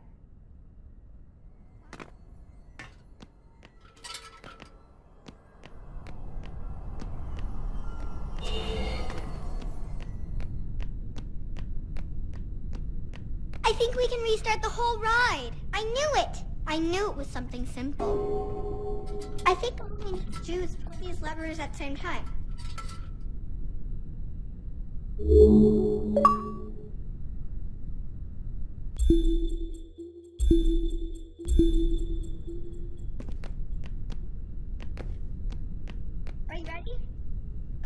I think we can restart the whole ride. I knew it. I knew it was something simple. I think all we need to do is pull these levers at the same time. Are you ready?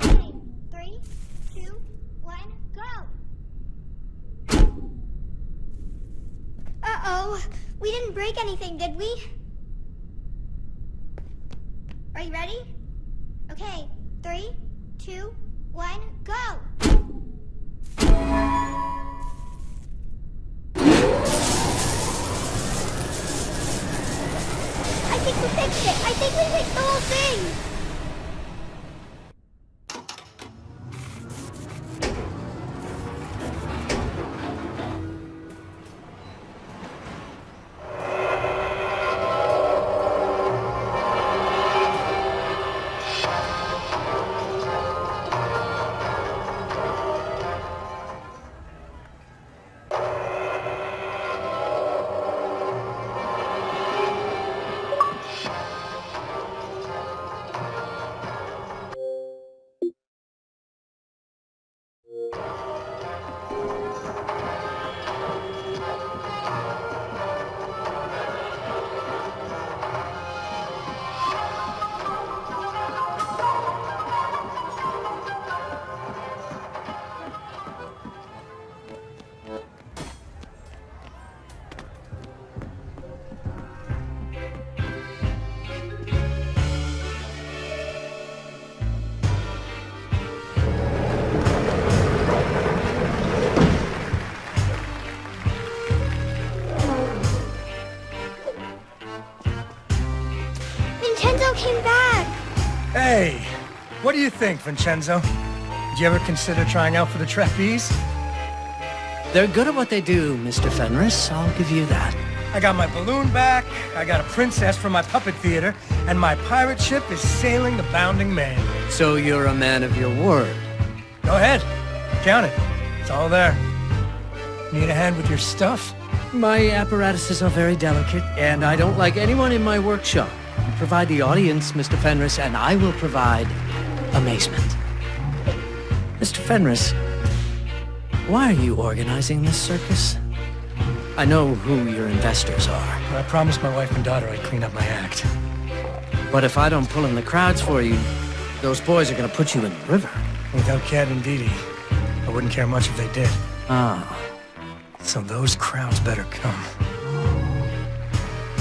Okay, 3, 2, 1, go! Uh-oh, we didn't break anything, did we? Are you ready? Okay, 3, 2, 1, go! I think we fixed it! I think we fixed the whole thing! Vincenzo came back! Hey, what do you think, Vincenzo? Did you ever consider trying out for the trapeze? They're good at what they do, Mr. Fenris. I'll give you that. I got my balloon back, I got a princess from my puppet theater, and my pirate ship is sailing the bounding main. So you're a man of your word. Go ahead, count it. It's all there. Need a hand with your stuff? My apparatuses are very delicate, and I don't like anyone in my workshop. You provide the audience, Mr. Fenris, and I will provide amazement. Mr. Fenris, why are you organizing this circus? I know who your investors are. I promised my wife and daughter I'd clean up my act. But if I don't pull in the crowds for you, those boys are gonna put you in the river. Without Cat and DeeDee, I wouldn't care much if they did. Ah. So those crowds better come.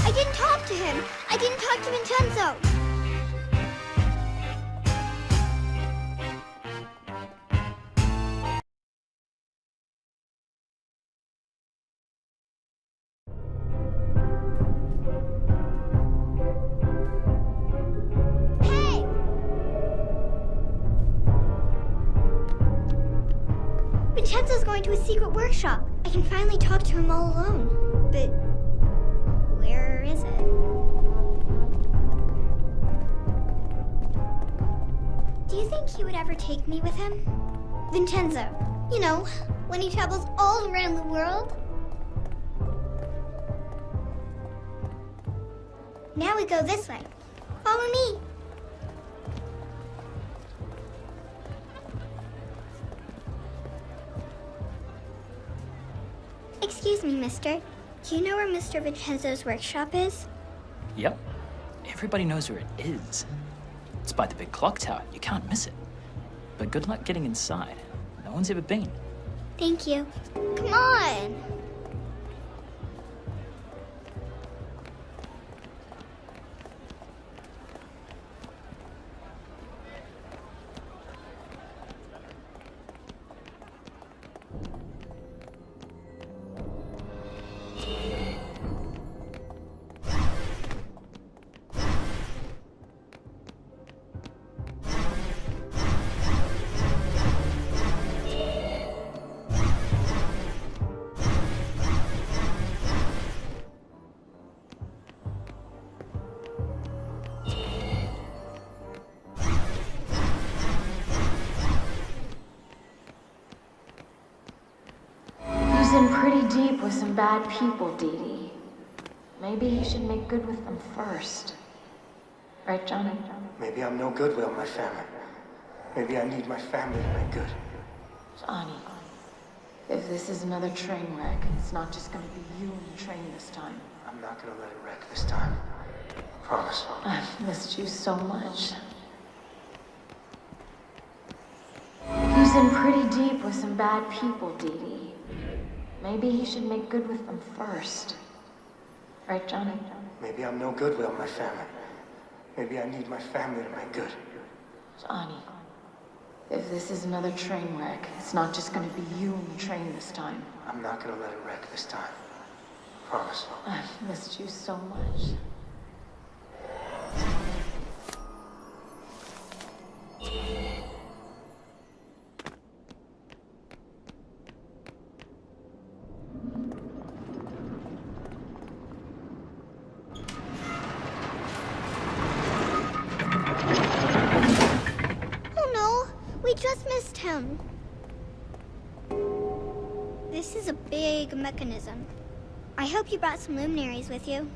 I didn't talk to him! I didn't talk to Vincenzo! Hey! Vincenzo's going to his secret workshop. I can finally talk to him all alone. But where is it? Do you think he would ever take me with him? Vincenzo, you know, when he travels all around the world? Now we go this way. Follow me. Excuse me, mister. Do you know where Mr. Vincenzo's workshop is? Yep. Everybody knows where it is. It's by the big clock tower. You can't miss it. But good luck getting inside. No one's ever been. Thank you. Come on. He's in pretty deep with some bad people, DeeDee. Maybe he should make good with them first. Right, Johnny? Maybe I'm no good without my family. Maybe I need my family to make good. Johnny, if this is another train wreck, it's not just gonna be you and the train this time. I'm not gonna let it wreck this time. Promise. I've missed you so much. He's in pretty deep with some bad people, DeeDee. Maybe he should make good with them first. Right, Johnny? Maybe I'm no good without my family. Maybe I need my family to make good. Johnny, if this is another train wreck, it's not just gonna be you and the train this time. I'm not gonna let it wreck this time. Promise. I've missed you so much. Oh no, we just missed him. This is a big mechanism. I hope you brought some luminaries with you.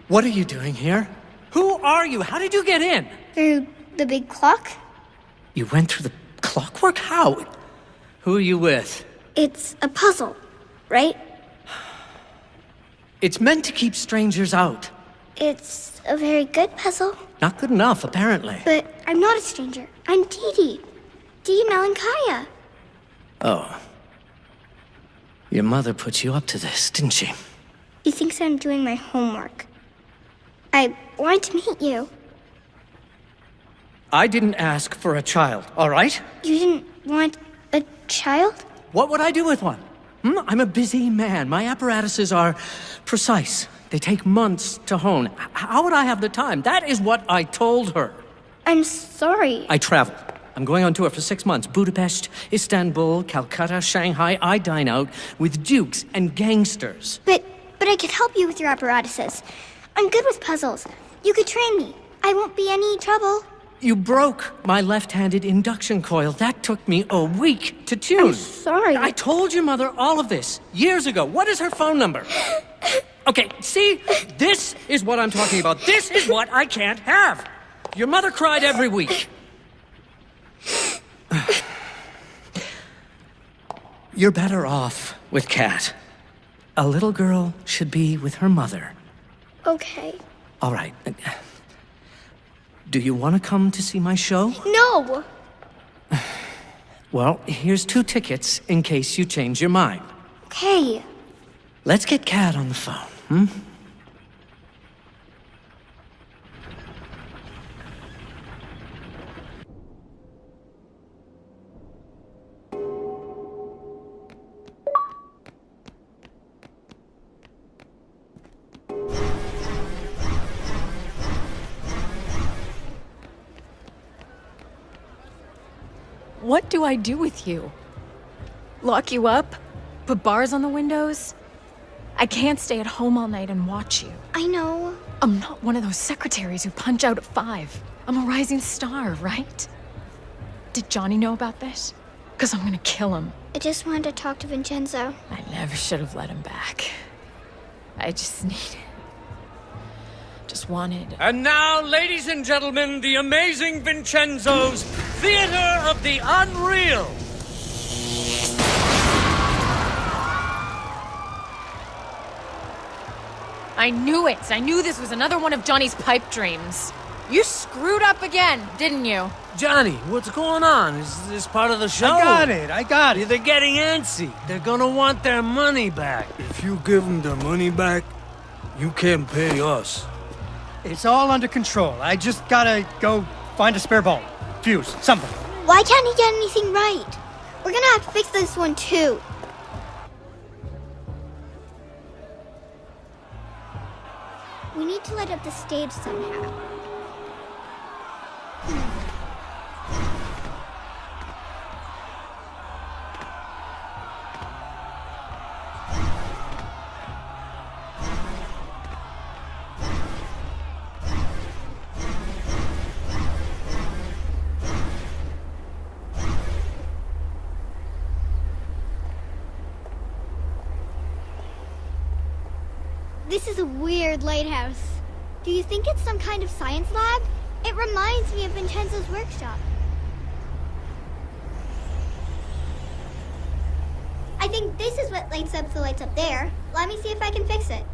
What are you doing here? Who are you? How did you get in? Through the big clock? You went through the clockwork? How? Who are you with? It's a puzzle, right? It's meant to keep strangers out. It's a very good puzzle. Not good enough, apparently. But I'm not a stranger. I'm DeeDee. DeeDee Malankaya. Oh. Your mother put you up to this, didn't she? He thinks I'm doing my homework. I wanted to meet you. I didn't ask for a child, all right? You didn't want a child? What would I do with one? I'm a busy man. My apparatuses are precise. They take months to hone. How would I have the time? That is what I told her. I'm sorry. I travel. I'm going on tour for 6 months. Budapest, Istanbul, Calcutta, Shanghai. I dine out with dukes and gangsters. But I could help you with your apparatuses. I'm good with puzzles. You could train me. I won't be any trouble. You broke my left-handed induction coil. That took me a week to tune. I'm sorry. I told your mother all of this years ago. What is her phone number? Okay, see? This is what I'm talking about. This is what I can't have. Your mother cried every week. You're better off with Kat. A little girl should be with her mother. Okay. All right. Do you want to come to see my show? No! Well, here's 2 tickets in case you change your mind. Okay. Let's get Kat on the phone, What do I do with you? Lock you up? Put bars on the windows? I can't stay at home all night and watch you. I know. I'm not one of those secretaries who punch out at 5. I'm a rising star, right? Did Johnny know about this? Because I'm gonna kill him. I just wanted to talk to Vincenzo. I never should have let him back. I just wanted... And now, ladies and gentlemen, the amazing Vincenzo's Theater of the Unreal. I knew it! I knew this was another one of Johnny's pipe dreams. You screwed up again, didn't you? Johnny, what's going on? Is this part of the show? I got it. They're getting antsy. They're gonna want their money back. If you give them their money back, you can't pay us. It's all under control. I just gotta go find a spare bulb. Fuse, something. Why can't he get anything right? We're gonna have to fix this one too. We need to light up the stage somehow. This is a weird lighthouse. Do you think it's some kind of science lab? It reminds me of Vincenzo's workshop. I think this is what lights up the lights up there. Let me see if I can fix it.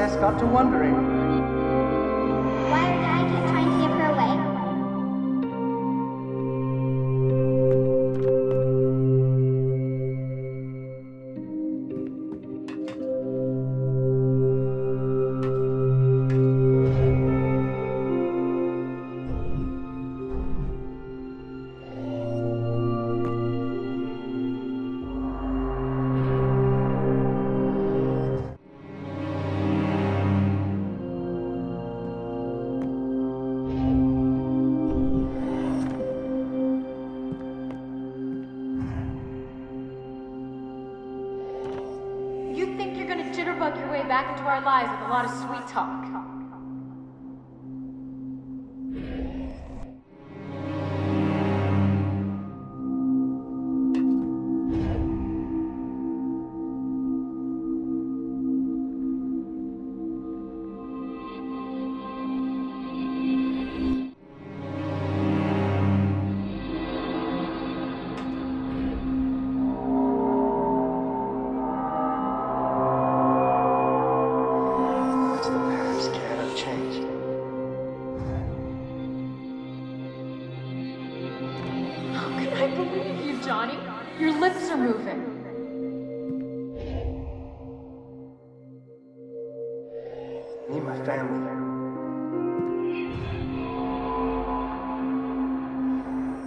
princess got to wondering. Why our dad kept trying to give her away? You think you're gonna jitterbug your way back into our lives with a lot of sweet talk. It's the past cannot change. How can I believe you, Johnny? Your lips are moving. I need my family.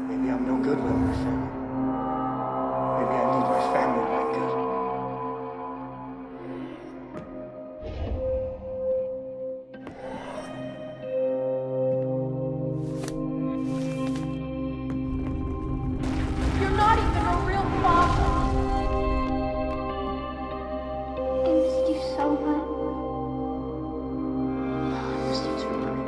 Maybe I'm no good without my family. Maybe I need my family to be good. You're not even a real father. I missed you so much. I missed you too, honey.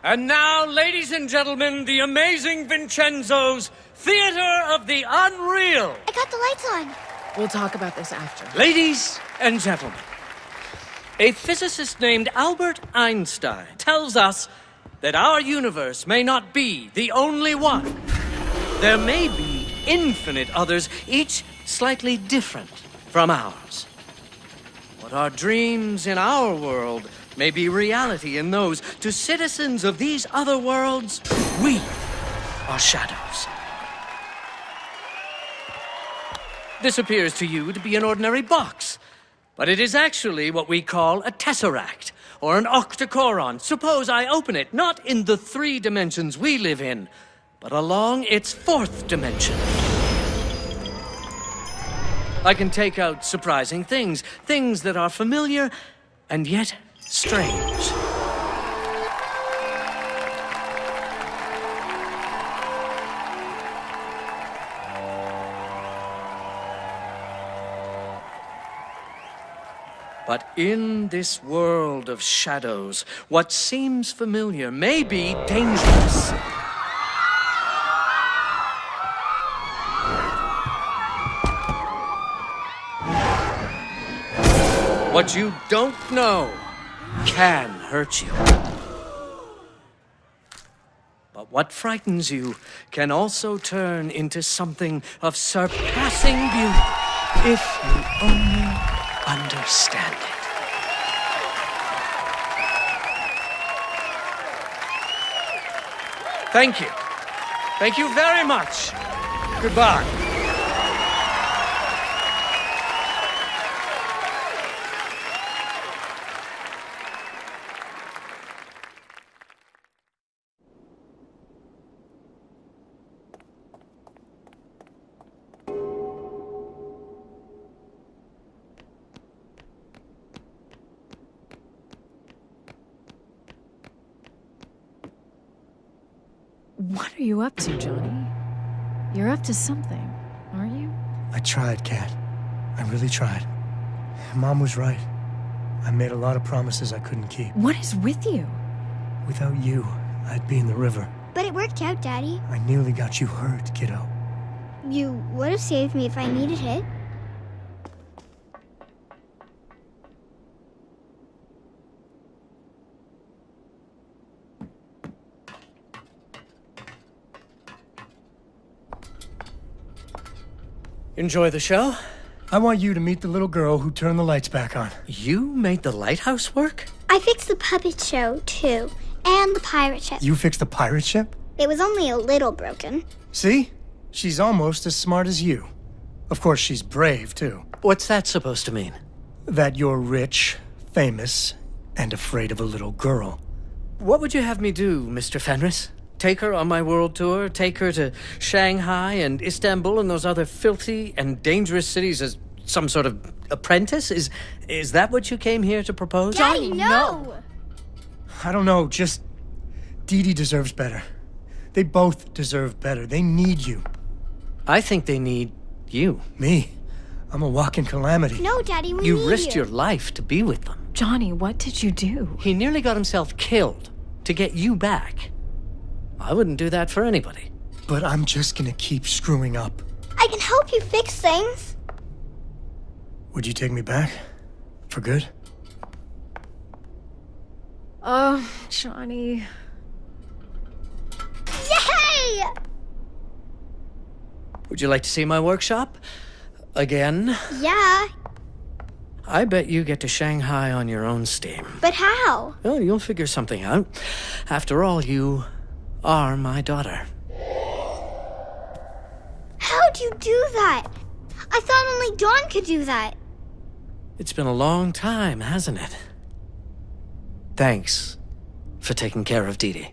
And now, ladies and gentlemen, the amazing Vincenzo's Theater of the Unreal. I got the lights on. We'll talk about this after. Ladies and gentlemen, a physicist named Albert Einstein tells us that our universe may not be the only one. There may be infinite others, each slightly different from ours. What are dreams in our world may be reality in those. To citizens of these other worlds, we are shadows. This appears to you to be an ordinary box, but it is actually what we call a tesseract, or an octocoron. Suppose I open it, not in the 3 dimensions we live in, but along its 4th dimension. I can take out surprising things, things that are familiar and yet strange. But in this world of shadows, what seems familiar may be dangerous. What you don't know can hurt you. But what frightens you can also turn into something of surpassing beauty if you only understand it. Thank you. Thank you very much. Goodbye. What are you up to, Johnny? You're up to something, aren't you? I tried, Kat. I really tried. Mom was right. I made a lot of promises I couldn't keep. What is with you? Without you, I'd be in the river. But it worked out, Daddy. I nearly got you hurt, kiddo. You would have saved me if I needed it. Enjoy the show? I want you to meet the little girl who turned the lights back on. You made the lighthouse work? I fixed the puppet show, too. And the pirate ship. You fixed the pirate ship? It was only a little broken. See? She's almost as smart as you. Of course, she's brave, too. What's that supposed to mean? That you're rich, famous, and afraid of a little girl. What would you have me do, Mr. Fenris? Take her on my world tour? Take her to Shanghai and Istanbul and those other filthy and dangerous cities as some sort of apprentice? Is that what you came here to propose? Daddy, no! I don't know, just... DeeDee deserves better. They both deserve better. They need you. I think they need you. Me? I'm a walking calamity. No, Daddy, we need You risked your life to be with them. Johnny, what did you do? He nearly got himself killed to get you back. I wouldn't do that for anybody. But I'm just gonna keep screwing up. I can help you fix things. Would you take me back? For good? Oh, Johnny. Yay! Would you like to see my workshop? Again? Yeah, I bet you get to Shanghai on your own steam. but how? Well, you'll figure something out. After all, you are my daughter. How'd you do that? I thought only Dawn could do that. It's been a long time, hasn't it? Thanks for taking care of DeeDee.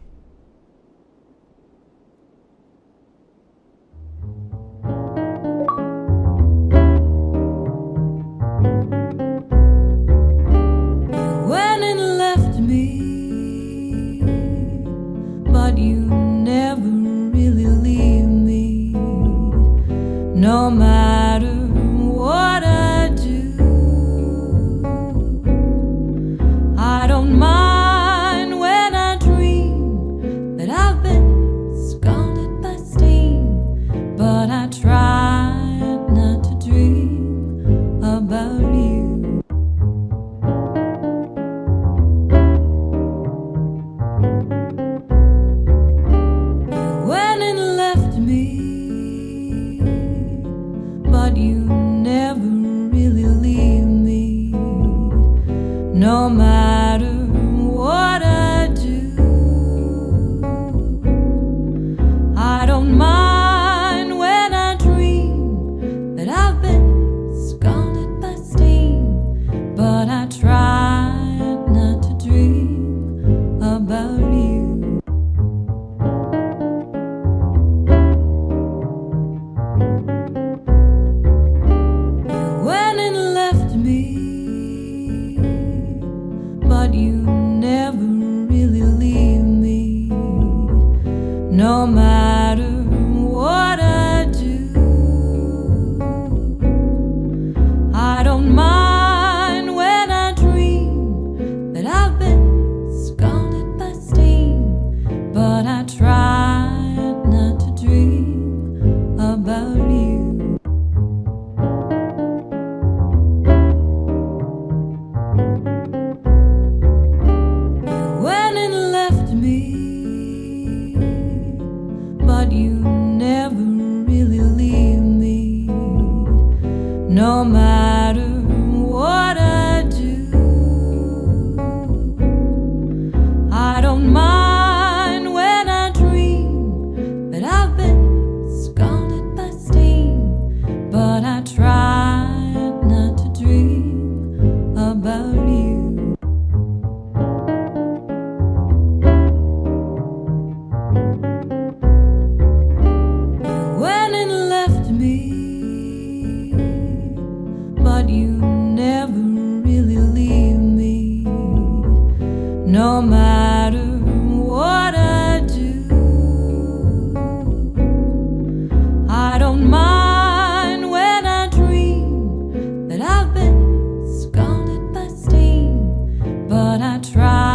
You went and left me, but you never really leave me. No matter what I do, I don't mind when I dream that I've been scalded by steam, but I try not to dream about you. You went and left me, but you never really leave me. No matter what I do, I don't mind when I dream that I've been scalded by steam, but I try not to dream about you. You went and left me, but you never really leave me. No matter what I do, I don't mind when I dream that I've been scalded by steam, but I try not to dream about you. You went and left me, but you never really leave me. No matter what I do, I don't mind when I dream that I've been scalded by steam, but I try not to dream about you. You went and left me, but you never really leave me. No matter what I do, but I try.